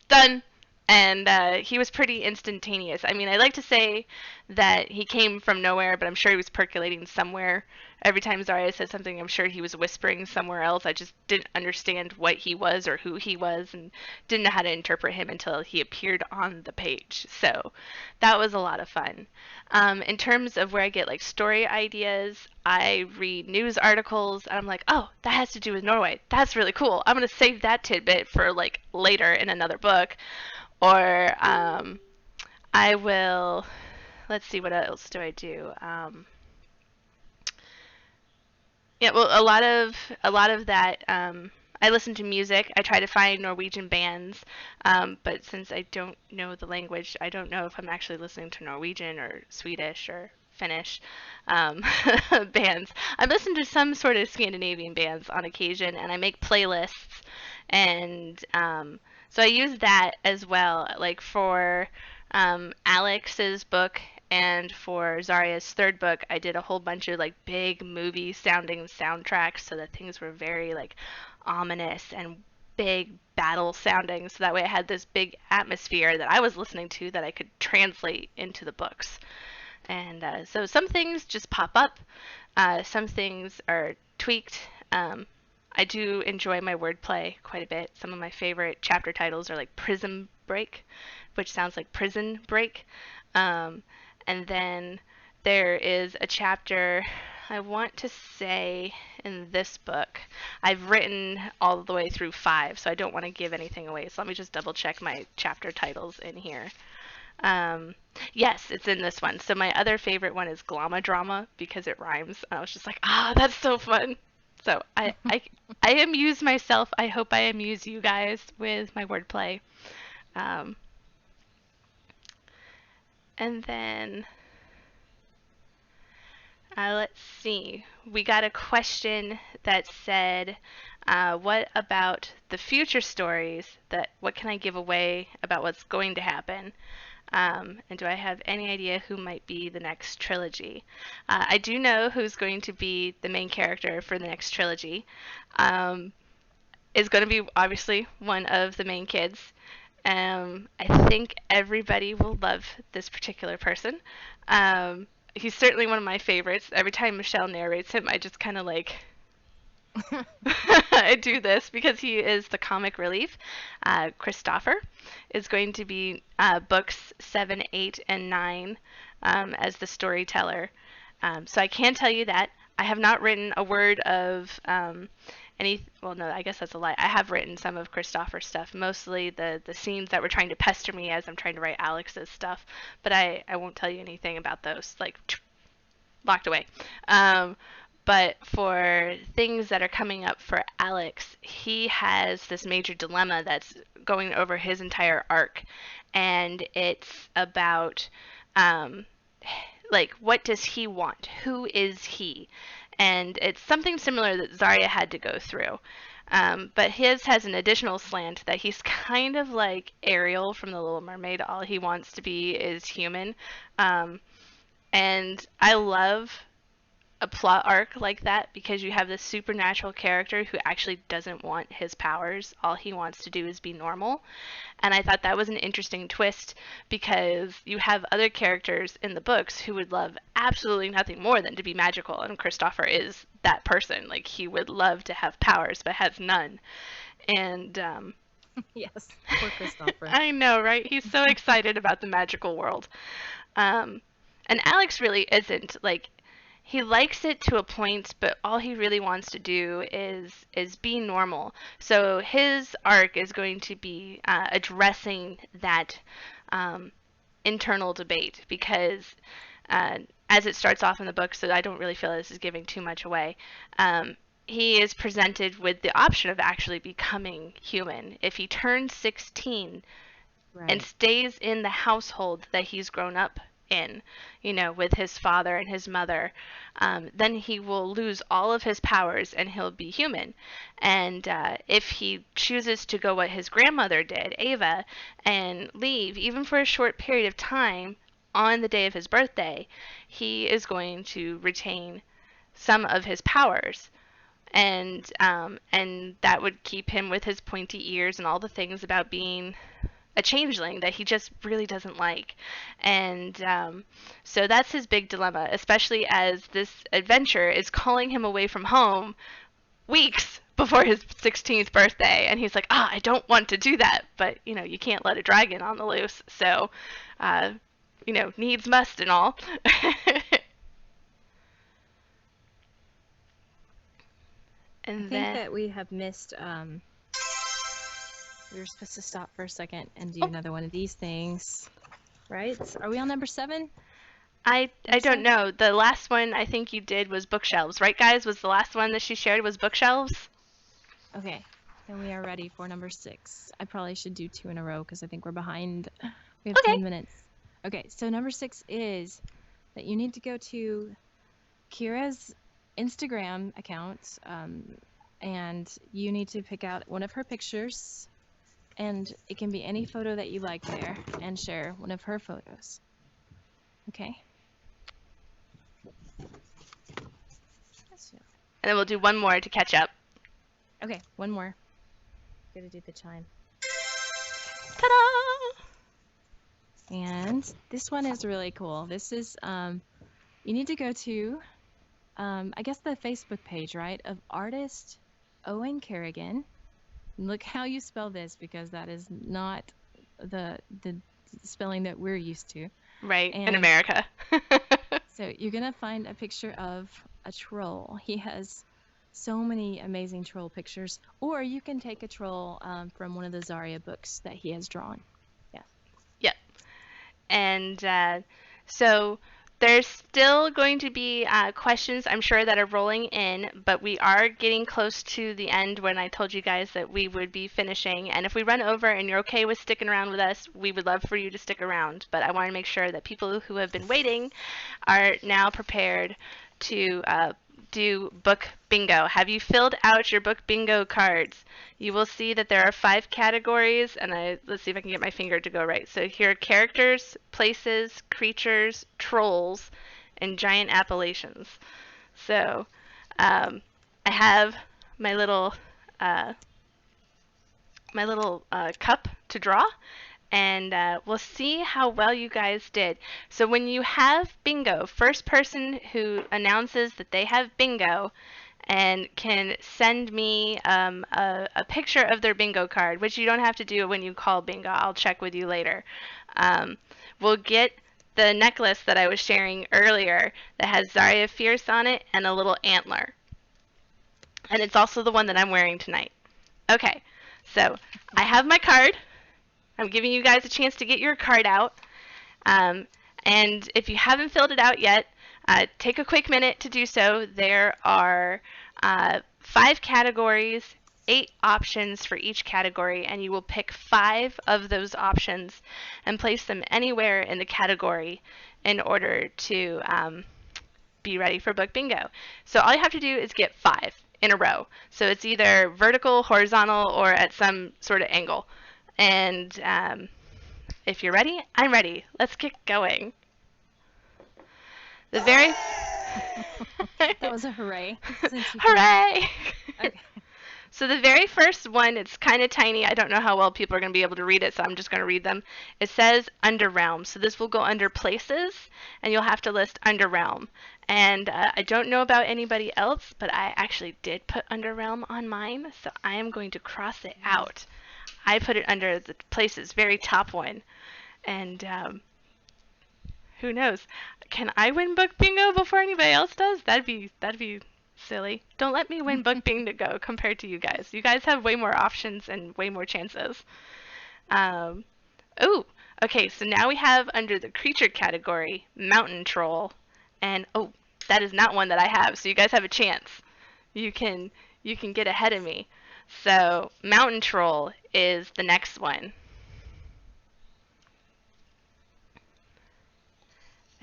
done. And he was pretty instantaneous. I mean, I like to say that he came from nowhere, but I'm sure he was percolating somewhere. Every time Zarya said something, I'm sure he was whispering somewhere else. I just didn't understand what he was or who he was, and didn't know how to interpret him until he appeared on the page. So that was a lot of fun. In terms of where I get like story ideas, I read news articles and I'm like, oh, that has to do with Norway. That's really cool. I'm gonna save that tidbit for like later in another book. Or I will. Let's see, what else do I do? Yeah, well, a lot of that. I listen to music. I try to find Norwegian bands, but since I don't know the language, I don't know if I'm actually listening to Norwegian or Swedish or Finnish bands. I listen to some sort of Scandinavian bands on occasion, and I make playlists, and so I use that as well. Like for Alex's book and for Zarya's third book, I did a whole bunch of like big movie sounding soundtracks so that things were very like ominous and big battle sounding. So that way I had this big atmosphere that I was listening to that I could translate into the books. And so some things just pop up, some things are tweaked. I do enjoy my wordplay quite a bit. Some of my favorite chapter titles are like Prism Break, which sounds like prison break. Um, and then there is a chapter, I want to say, in this book. I've written all the way through five, so I don't want to give anything away. So let me just double check my chapter titles in here. Um, yes, it's in this one. So my other favorite one is Glama Drama because it rhymes. And I was just like, that's so fun. So I amuse myself. I hope I amuse you guys with my wordplay. Um, and then let's see. We got a question that said, "What about the future stories? What can I give away about what's going to happen?" And do I have any idea who might be the next trilogy? I do know who's going to be the main character for the next trilogy. Um, is going to be obviously one of the main kids. I think everybody will love this particular person. He's certainly one of my favorites. Every time Michelle narrates him, I just kind of like I do this because he is the comic relief. Christopher is going to be books 7, 8, and 9 as the storyteller. So I can tell you that I have not written a word of any. Well, no, I guess that's a lie. I have written some of Christopher's stuff, mostly the scenes that were trying to pester me as I'm trying to write Alex's stuff. But I won't tell you anything about those. Like locked away. But for things that are coming up for Alex, he has this major dilemma that's going over his entire arc, and it's about like what does he want? Who is he? And it's something similar that Zarya had to go through. But his has an additional slant that he's kind of like Ariel from The Little Mermaid. All he wants to be is human. And I love a plot arc like that because you have this supernatural character who actually doesn't want his powers. All he wants to do is be normal. And I thought that was an interesting twist because you have other characters in the books who would love absolutely nothing more than to be magical. And Christopher is that person. Like, he would love to have powers but has none. And, Yes, poor Christopher. I know, right? He's so excited about the magical world. And Alex really isn't. Like, he likes it to a point, but all he really wants to do is be normal. So his arc is going to be addressing that internal debate because as it starts off in the book, so I don't really feel this is giving too much away. He is presented with the option of actually becoming human. If he turns 16 and stays in the household that he's grown up in, you know, with his father and his mother, then he will lose all of his powers and he'll be human. And if he chooses to go what his grandmother did, Ava, and leave, even for a short period of time on the day of his birthday, he is going to retain some of his powers. And that would keep him with his pointy ears and all the things about being a changeling that he just really doesn't like. And so that's his big dilemma, especially as this adventure is calling him away from home weeks before his 16th birthday. And he's like, I don't want to do that. But, you know, you can't let a dragon on the loose. So, you know, needs must and all. And I think that we have missed. We were supposed to stop for a second and do another one of these things, right? Are we on number 7? I don't know. The last one I think you did was bookshelves, right, guys? Was the last one that she shared was bookshelves? Okay, then we are ready for number 6. I probably should do 2 in a row because I think we're behind. We have 10 minutes. Okay, so number 6 is that you need to go to Keira's Instagram account, and you need to pick out one of her pictures, and it can be any photo that you like there, and share one of her photos. Okay? And then we'll do one more to catch up. Okay, one more. Gotta do the chime. Ta-da! And this one is really cool. This is, you need to go to, I guess the Facebook page, right, of artist Owen Kerrigan. Look how you spell this, because that is not the spelling that we're used to. Right, And in America. so you're going to find a picture of a troll. He has so many amazing troll pictures. Or you can take a troll from one of the Zarya books that he has drawn. Yeah. Yep. And so there's still going to be questions, I'm sure, that are rolling in, but we are getting close to the end when I told you guys that we would be finishing. And if we run over and you're okay with sticking around with us, we would love for you to stick around. But I want to make sure that people who have been waiting are now prepared to do book bingo. Have you filled out your book bingo cards? You will see that there are 5 categories, and let's see if I can get my finger to go right. So here are characters, places, creatures, trolls, and giant appellations. So I have my little cup to draw, and we'll see how well you guys did. So when you have bingo, first person who announces that they have bingo and can send me a picture of their bingo card, which you don't have to do when you call bingo. I'll check with you later. We'll get the necklace that I was sharing earlier that has Zarya Fierce on it and a little antler. And it's also the one that I'm wearing tonight. Okay, so I have my card. I'm giving you guys a chance to get your card out. And if you haven't filled it out yet, take a quick minute to do so. There are 5 categories, 8 options for each category, and you will pick 5 of those options and place them anywhere in the category in order to be ready for book bingo. So all you have to do is get 5 in a row. So it's either vertical, horizontal, or at some sort of angle. And if you're ready, I'm ready. Let's get going. The very That was a hooray. Hooray! Okay. So the very first one, it's kind of tiny. I don't know how well people are going to be able to read it, so I'm just going to read them. It says Underrealm. So this will go under places, and you'll have to list Underrealm. And I don't know about anybody else, but I actually did put Underrealm on mine, so I am going to cross it out. I put it under the places, very top one. And who knows? Can I win book bingo before anybody else does? That'd be silly. Don't let me win book bingo compared to you guys. You guys have way more options and way more chances. Oh, okay. So now we have under the creature category, mountain troll, and oh, that is not one that I have. So you guys have a chance. You can get ahead of me. So mountain troll is the next one.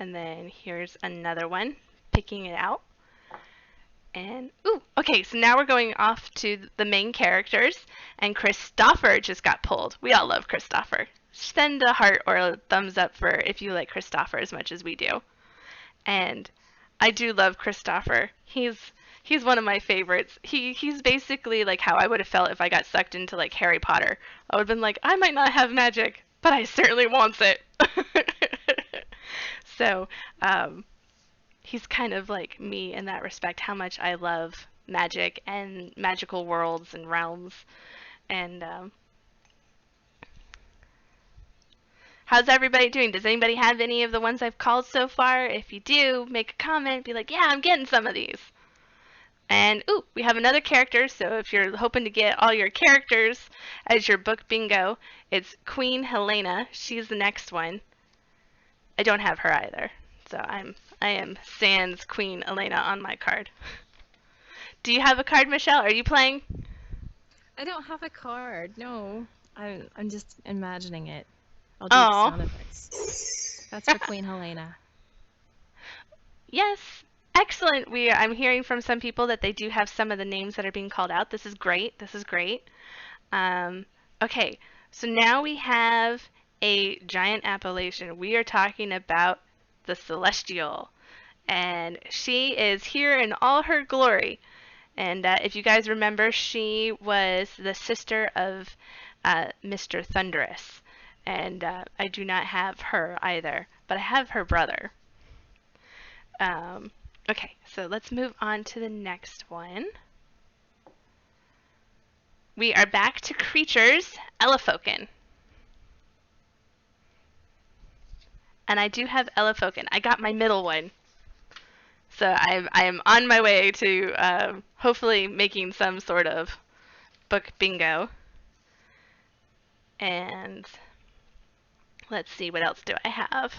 And then here's another one, picking it out. And, ooh, okay, so now we're going off to the main characters, and Christopher just got pulled. We all love Christopher. Send a heart or a thumbs up for if you like Christopher as much as we do. And I do love Christopher. He's one of my favorites. He's basically like how I would have felt if I got sucked into like Harry Potter. I would have been like, I might not have magic, but I certainly wants it. So, he's kind of like me in that respect, how much I love magic and magical worlds and realms. And how's everybody doing? Does anybody have any of the ones I've called so far? If you do, make a comment, be like, yeah, I'm getting some of these. And, ooh, we have another character, so if you're hoping to get all your characters as your book bingo, it's Queen Helena. She's the next one. I don't have her either, so I am sans Queen Elena on my card. Do you have a card, Michelle? Are you playing? I don't have a card. No, I'm just imagining it. I'll do the sound effects. That's for Queen Helena. Yes, excellent. I'm hearing from some people that they do have some of the names that are being called out. This is great. This is great. Okay, so now we have a giant appellation. We are talking about the Celestial, and she is here in all her glory. And if you guys remember, she was the sister of Mr. Thunderous, and I do not have her either, but I have her brother. Okay, so let's move on to the next one. We are back to creatures, Elefoken. And I do have Elefoken. I got my middle one. So I am on my way to hopefully making some sort of book bingo. And let's see, what else do I have?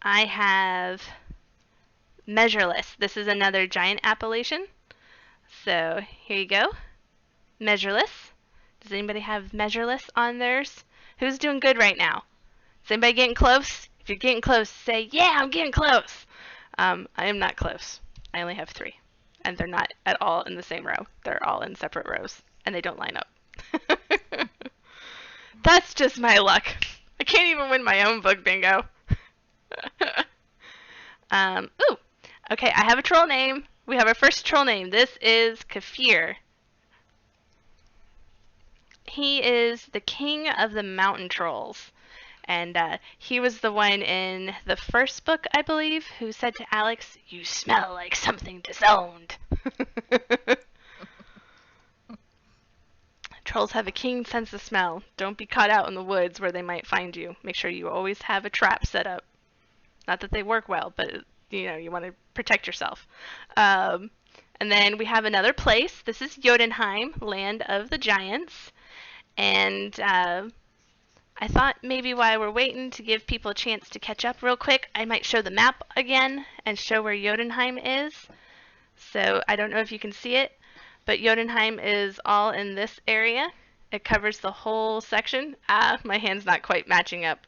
I have Measureless. This is another giant appellation. So here you go. Measureless. Does anybody have Measureless on theirs? Who's doing good right now? Is anybody getting close? If you're getting close, say, yeah, I'm getting close. I am not close. I only have 3. And they're not at all in the same row. They're all in separate rows. And they don't line up. That's just my luck. I can't even win my own book bingo. Ooh. Okay, I have a troll name. We have our first troll name. This is Kefir. He is the king of the mountain trolls. And he was the one in the first book, I believe, who said to Aleks, "You smell like something disowned." Trolls have a keen sense of smell. Don't be caught out in the woods where they might find you. Make sure you always have a trap set up. Not that they work well, but you want to protect yourself. And then we have another place. This is Jotunheim, land of the giants. And I thought maybe while we're waiting to give people a chance to catch up real quick, I might show the map again and show where Jotunheim is. So I don't know if you can see it, but Jotunheim is all in this area. It covers the whole section. My hand's not quite matching up.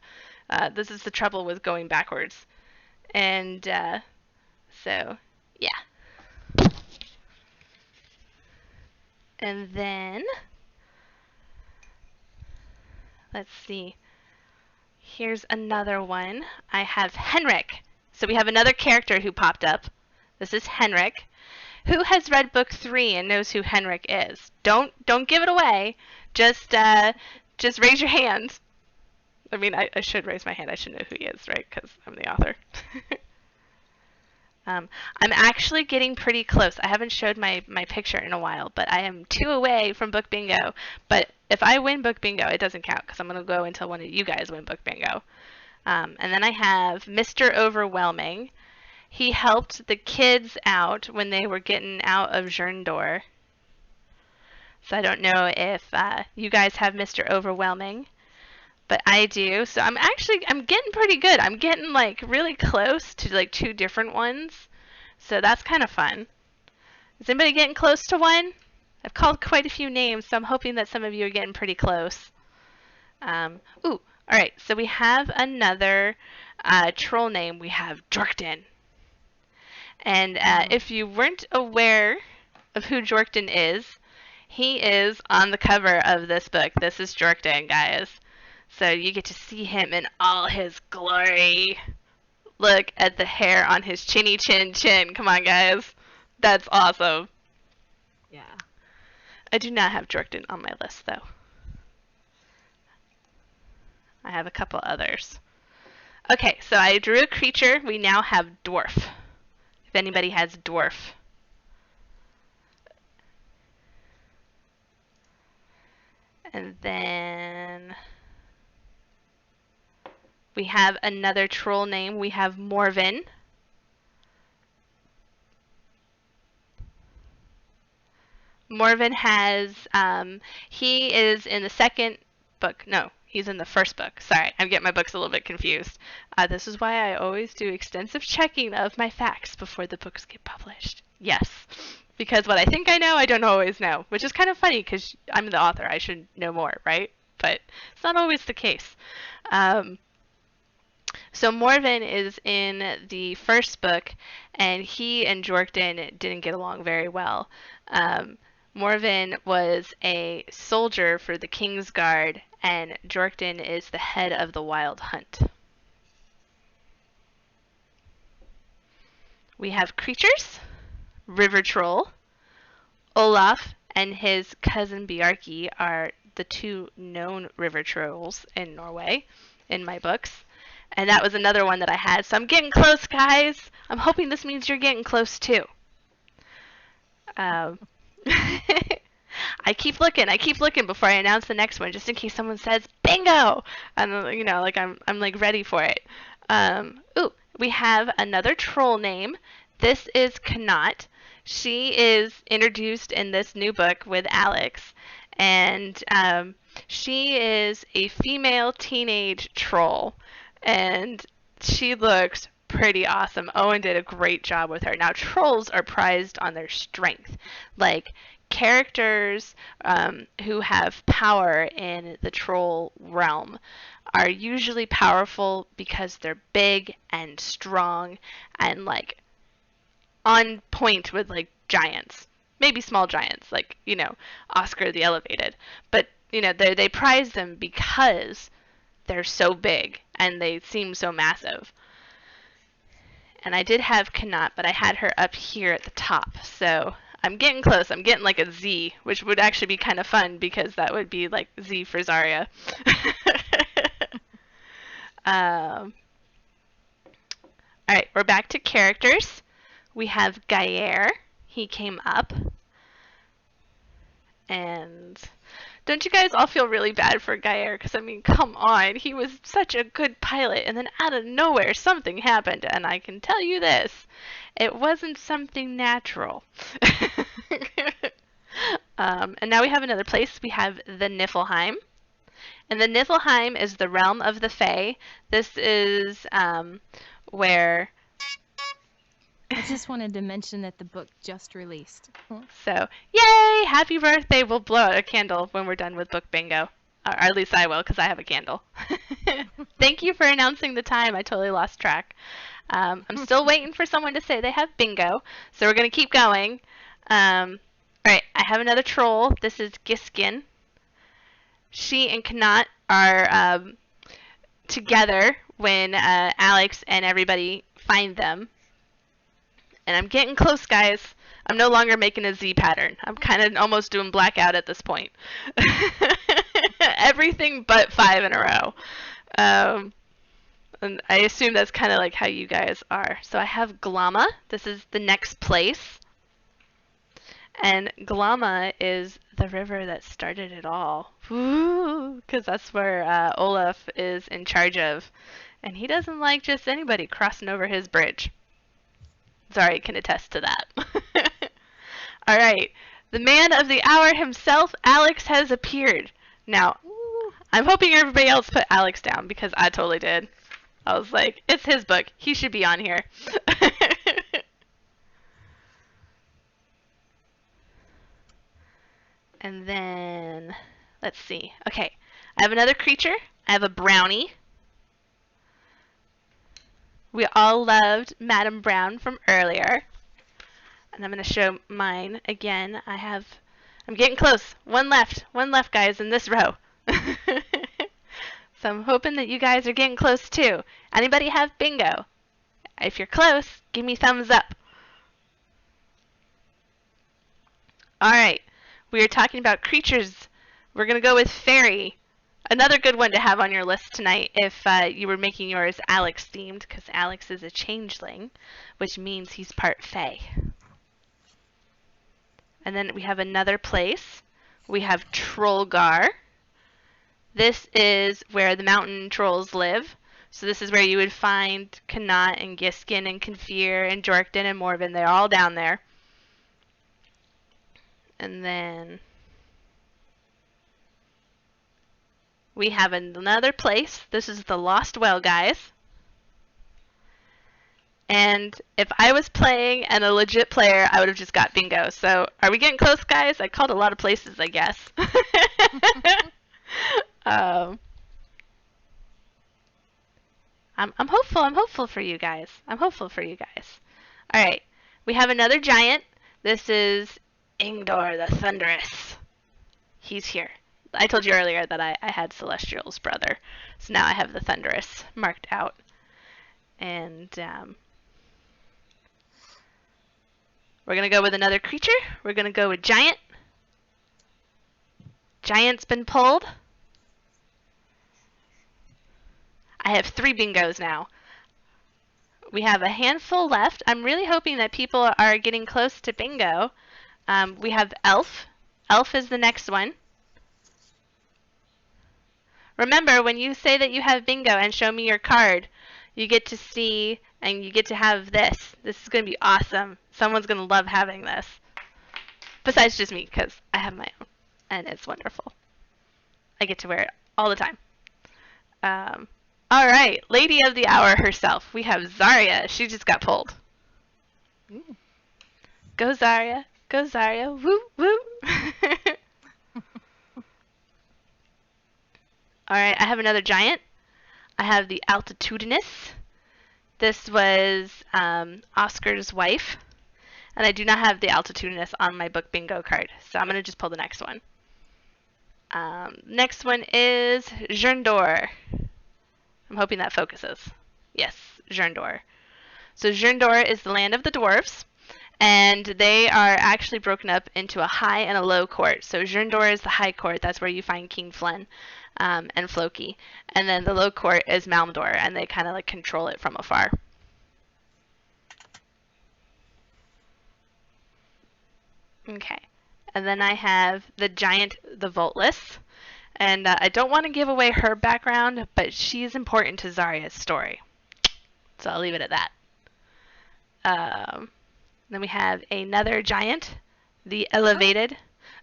This is the trouble with going backwards. And so, yeah. And then, let's see. Here's another one. I have Henrik. So we have another character who popped up. This is Henrik. Who has read book 3 and knows who Henrik is? Don't give it away. Just raise your hand. I mean, I should raise my hand. I should know who he is, right? Because I'm the author. I'm actually getting pretty close. I haven't showed my picture in a while, but I am 2 away from book bingo. But if I win book bingo, it doesn't count because I'm going to go until one of you guys win book bingo. And then I have Mr. Overwhelming. He helped the kids out when they were getting out of Zerndor. So I don't know if you guys have Mr. Overwhelming, but I do. So I'm getting pretty good. I'm getting like really close to like 2 different ones. So that's kind of fun. Is anybody getting close to one? I've called quite a few names, so I'm hoping that some of you are getting pretty close. All right. So we have another troll name. We have Jorkton. And if you weren't aware of who Jorkton is, he is on the cover of this book. This is Jorkton, guys. So you get to see him in all his glory. Look at the hair on his chinny chin chin. Come on, guys. That's awesome. Yeah. I do not have Jorkton on my list, though. I have a couple others. Okay, so I drew a creature. We now have dwarf. If anybody has dwarf. And then we have another troll name. We have Morven. Morven has, he is in the second book. No, he's in the first book. Sorry, I'm getting my books a little bit confused. This is why I always do extensive checking of my facts before the books get published. Yes, because what I think I know, I don't always know, which is kind of funny because I'm the author. I should know more, right? But it's not always the case. So Morven is in the first book, and he and Jorkton didn't get along very well. Morven was a soldier for the King's Guard, and Jorkton is the head of the Wild Hunt. We have creatures. River Troll. Olaf and his cousin Bjarki are the 2 known river trolls in Norway in my books. And that was another one that I had. So I'm getting close, guys. I'm hoping this means you're getting close too. I keep looking before I announce the next one, just in case someone says bingo, and like I'm like ready for it. We have another troll name. This is Knot. She is introduced in this new book with Aleks, and she is a female teenage troll, and she looks pretty awesome. Owen did a great job with her. Now, trolls are prized on their strength. Like, characters who have power in the troll realm are usually powerful because they're big and strong and like on point with like giants. Maybe small giants, like, Oscar the Elevated. But, they prize them because they're so big and they seem so massive. And I did have Kanat, but I had her up here at the top. So I'm getting close. I'm getting like a Z, which would actually be kind of fun because that would be like Z for Zarya. All right, we're back to characters. We have Gaer. He came up. And don't you guys all feel really bad for Gaer? Because, I mean, come on. He was such a good pilot, and then out of nowhere, something happened. And I can tell you this. It wasn't something natural. And now we have another place. We have the Niflheim. And the Niflheim is the realm of the Fae. This is where... I just wanted to mention that the book just released. So, yay! Happy birthday! We'll blow out a candle when we're done with book bingo. Or at least I will, because I have a candle. Thank you for announcing the time. I totally lost track. I'm still waiting for someone to say they have bingo, so we're going to keep going. Alright, I have another troll. This is Giskin. She and Kanat are together when Aleks and everybody find them. And I'm getting close, guys. I'm no longer making a Z pattern. I'm kind of almost doing blackout at this point. Everything but 5 in a row. And I assume that's kind of like how you guys are. So I have Glama. This is the next place. And Glama is the river that started it all. Because that's where Olaf is in charge of. And he doesn't like just anybody crossing over his bridge. Sorry, can attest to that. All right. The man of the hour himself, Aleks, has appeared. Now, I'm hoping everybody else put Aleks down because I totally did. I was like, it's his book. He should be on here. And then, let's see. Okay, I have another creature. I have a brownie. We all loved Madame Brown from earlier. And I'm going to show mine again. I'm getting close. One left, guys, in this row. So I'm hoping that you guys are getting close too. Anybody have bingo? If you're close, give me thumbs up. All right, we are talking about creatures. We're going to go with fairy. Another good one to have on your list tonight if you were making yours Aleks themed, because Aleks is a changeling, which means he's part fae. And then we have another place. We have Trollgar. This is where the mountain trolls live. So this is where you would find Kanat and Giskin and Confir and Jorkton and Morven. They're all down there. And then we have another place. This is the Lost Well, guys. And if I was playing and a legit player, I would have just got bingo. So are we getting close, guys? I called a lot of places, I guess. I'm hopeful. I'm hopeful for you guys. I'm hopeful for you guys. All right. We have another giant. This is Ingdor the Thunderous. He's here. I told you earlier that I had Celestial's brother. So now I have the Thunderous marked out. And we're going to go with another creature. We're going to go with giant. Giant's been pulled. I have 3 bingos now. We have a handful left. I'm really hoping that people are getting close to bingo. We have elf. Elf is the next one. Remember, when you say that you have bingo and show me your card, you get to see and you get to have this. This is going to be awesome. Someone's going to love having this. Besides just me, because I have my own. And it's wonderful. I get to wear it all the time. All right, Lady of the Hour herself. We have Zarya. She just got pulled. Go, Zarya. Go Zarya. Woo woo. All right, I have another giant. I have the Altitudinous. This was Oscar's wife. And I do not have the Altitudinous on my book bingo card. So I'm going to just pull the next one. Next one is Jern'Dor. I'm hoping that focuses. Yes, Jern'Dor. So Jern'Dor is the land of the dwarves. And they are actually broken up into a high and a low court. So Jern'Dor is the high court. That's where you find King Flynn and Floki. And then the low court is Malmdor, and they kind of like control it from afar. Okay. And then I have the giant, the Voltless. And I don't want to give away her background, but she's important to Zarya's story. So I'll leave it at that. Then we have another giant, the Elevated.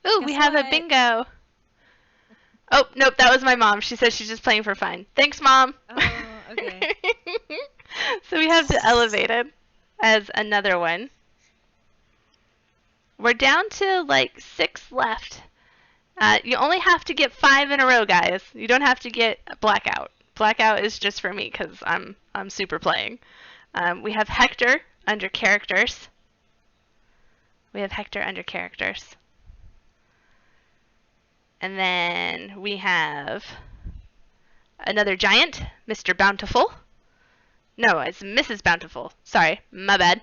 Ooh, we have a bingo. Oh, nope, that was my mom. She said she's just playing for fun. Thanks, Mom. Oh, okay. So we have the Elevated as another one. We're down to like 6 left. You only have to get 5 in a row, guys. You don't have to get Blackout. Blackout is just for me because I'm super playing. We have Hector under characters. We have Hector under characters. And then we have another giant, Mr. Bountiful. No, it's Mrs. Bountiful. Sorry, my bad.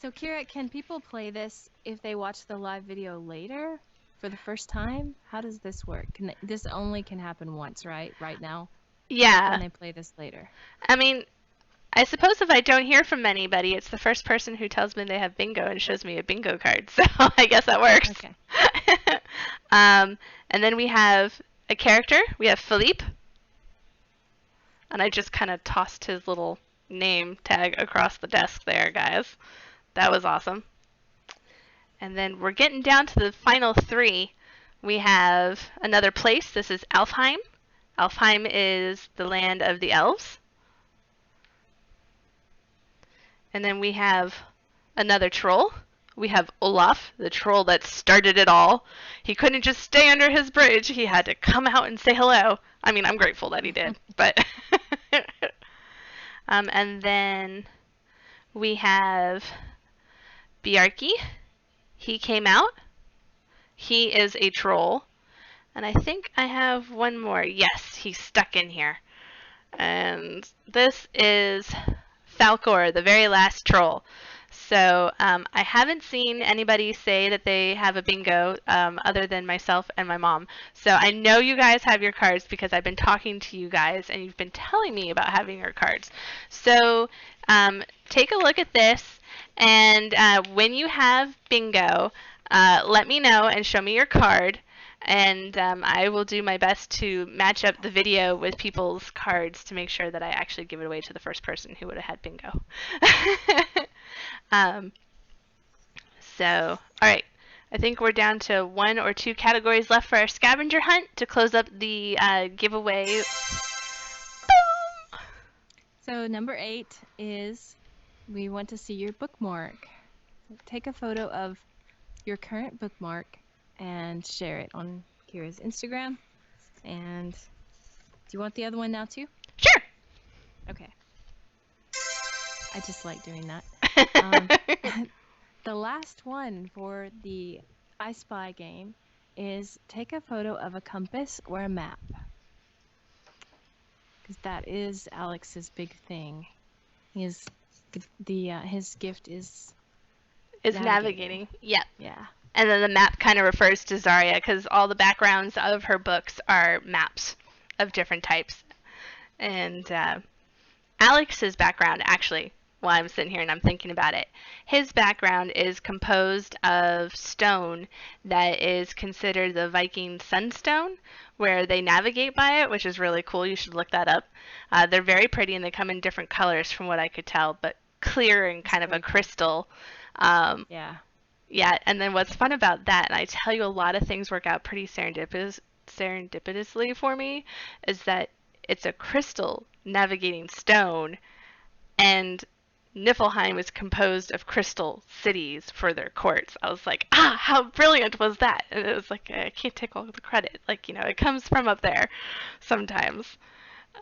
So Keira, can people play this if they watch the live video later for the first time? How does this work? This only can happen once, right? Right now? Yeah. Can they play this later? I mean, I suppose if I don't hear from anybody, it's the first person who tells me they have bingo and shows me a bingo card. So I guess that works. Okay. And then we have a character. We have Philippe. And I just kind of tossed his little name tag across the desk there, guys. That was awesome. And then we're getting down to the final 3. We have another place. This is Alfheim. Alfheim is the land of the elves. And then we have another troll. We have Olaf, the troll that started it all. He couldn't just stay under his bridge. He had to come out and say hello. I mean, I'm grateful that he did. But and then we have Bjarki. He came out. He is a troll. And I think I have one more. Yes, he's stuck in here. And this is Falkor, the very last troll. So I haven't seen anybody say that they have a bingo other than myself and my mom. So I know you guys have your cards because I've been talking to you guys and you've been telling me about having your cards. So take a look at this, and when you have bingo, let me know and show me your card. And I will do my best to match up the video with people's cards to make sure that I actually give it away to the first person who would have had bingo. So, all right. I think we're down to 1 or 2 categories left for our scavenger hunt to close up the giveaway. Boom! So number 8 is we want to see your bookmark. Take a photo of your current bookmark and share it on Keira's Instagram. And do you want the other one now too? Sure. Okay. I just like doing that. The last one for the I Spy game is take a photo of a compass or a map. Because that is Alex's big thing. His gift is navigating. Yep. Yeah. And then the map kind of refers to Zarya because all the backgrounds of her books are maps of different types. And Alex's background, actually, while I'm sitting here and I'm thinking about it, his background is composed of stone that is considered the Viking sunstone, where they navigate by it, which is really cool. You should look that up. They're very pretty and they come in different colors from what I could tell, but clear and kind of a crystal. Yeah. Yeah, and then what's fun about that, and I tell you a lot of things work out pretty serendipitously for me, is that it's a crystal navigating stone, and Niflheim is composed of crystal cities for their courts. I was like, ah, how brilliant was that? And it was like, I can't take all the credit. Like, it comes from up there sometimes.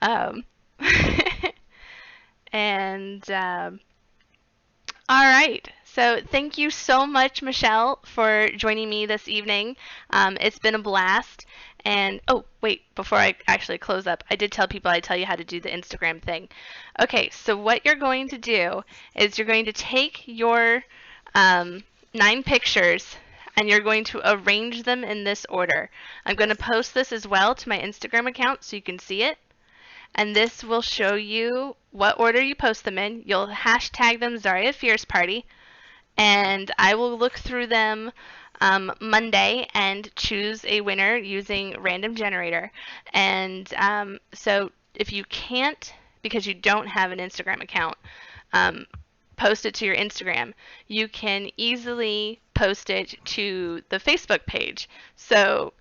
Um, and all right. So thank you so much, Michelle, for joining me this evening. It's been a blast. And oh, wait, before I actually close up, I did tell people I'd tell you how to do the Instagram thing. Okay, so what you're going to do is you're going to take your 9 pictures and you're going to arrange them in this order. I'm going to post this as well to my Instagram account so you can see it. And this will show you what order you post them in. You'll hashtag them Zarya Fierce Party, and I will look through them Monday and choose a winner using random generator. And so if you can't, because you don't have an Instagram account, post it to your Instagram, you can easily post it to the Facebook page. So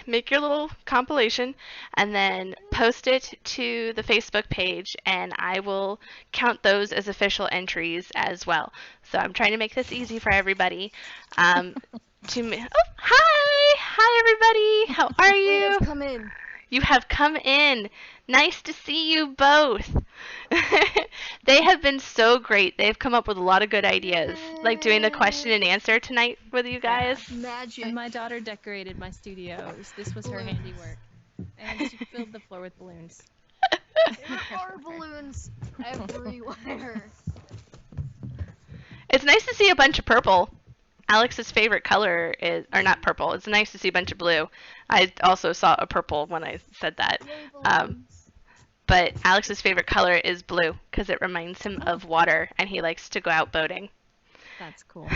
make your little compilation and then post it to the Facebook page, and I will count those as official entries as well. So I'm trying to make this easy for everybody. Oh, hi everybody. How are you? Come in. You have come in. Nice to see you both. They have been so great. They've come up with a lot of good ideas, like doing the question and answer tonight with you guys. Magic. And my daughter decorated my studios. This was her handiwork. And she filled the floor with balloons. There are balloons everywhere. It's nice to see a bunch of purple. Alex's favorite color is, or not purple, it's nice to see a bunch of blue. I also saw a purple when I said that. But Alex's favorite color is blue because it reminds him of water and he likes to go out boating. That's cool.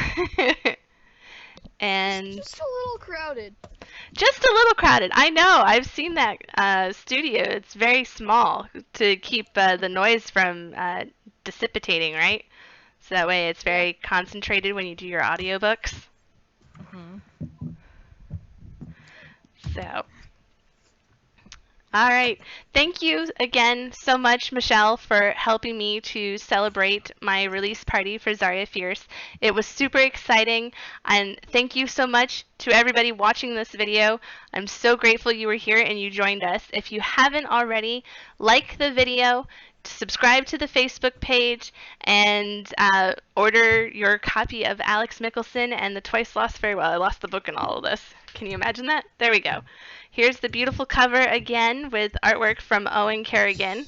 And Just a little crowded. just a little crowded. I know. I've seen that studio. It's very small to keep the noise from dissipating, right? So that way it's very concentrated when you do your audiobooks. So, all right. Thank you again so much, Michelle, for helping me to celebrate my release party for Zarya Fierce. It was super exciting, and thank you so much to everybody watching this video. I'm so grateful you were here and you joined us. If you haven't already, like the video, subscribe to the Facebook page, and order your copy of Aleks Mickelsen and the Twice Lost Fairy. Well, I lost the book in all of this. Can you imagine that? There we go. Here's the beautiful cover again with artwork from Owen Kerrigan.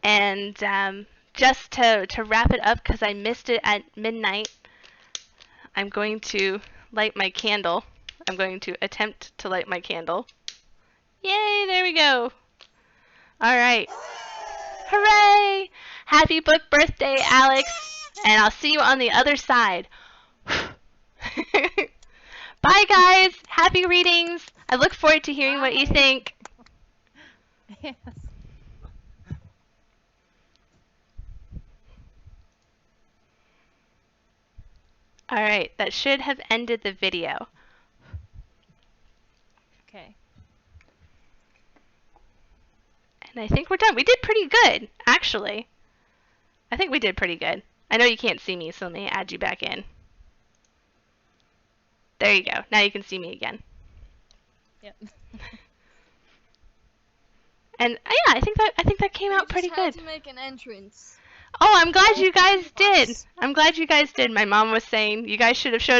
And just to wrap it up, because I missed it at midnight, I'm going to light my candle. I'm going to attempt to light my candle. Yay, there we go. All right. Hooray! Happy book birthday, Alex. And I'll see you on the other side. Bye, guys. Happy readings. I look forward to hearing what you think. Yes. All right, that should have ended the video. Okay. And I think we're done. We did pretty good, actually. I think we did pretty good. I know you can't see me, so let me add you back in. There you go. Now you can see me again. Yep. And yeah, I think that came out pretty We just had good. to make an entrance. Oh, I'm glad you guys did. I'm glad you guys did. My mom was saying you guys should have showed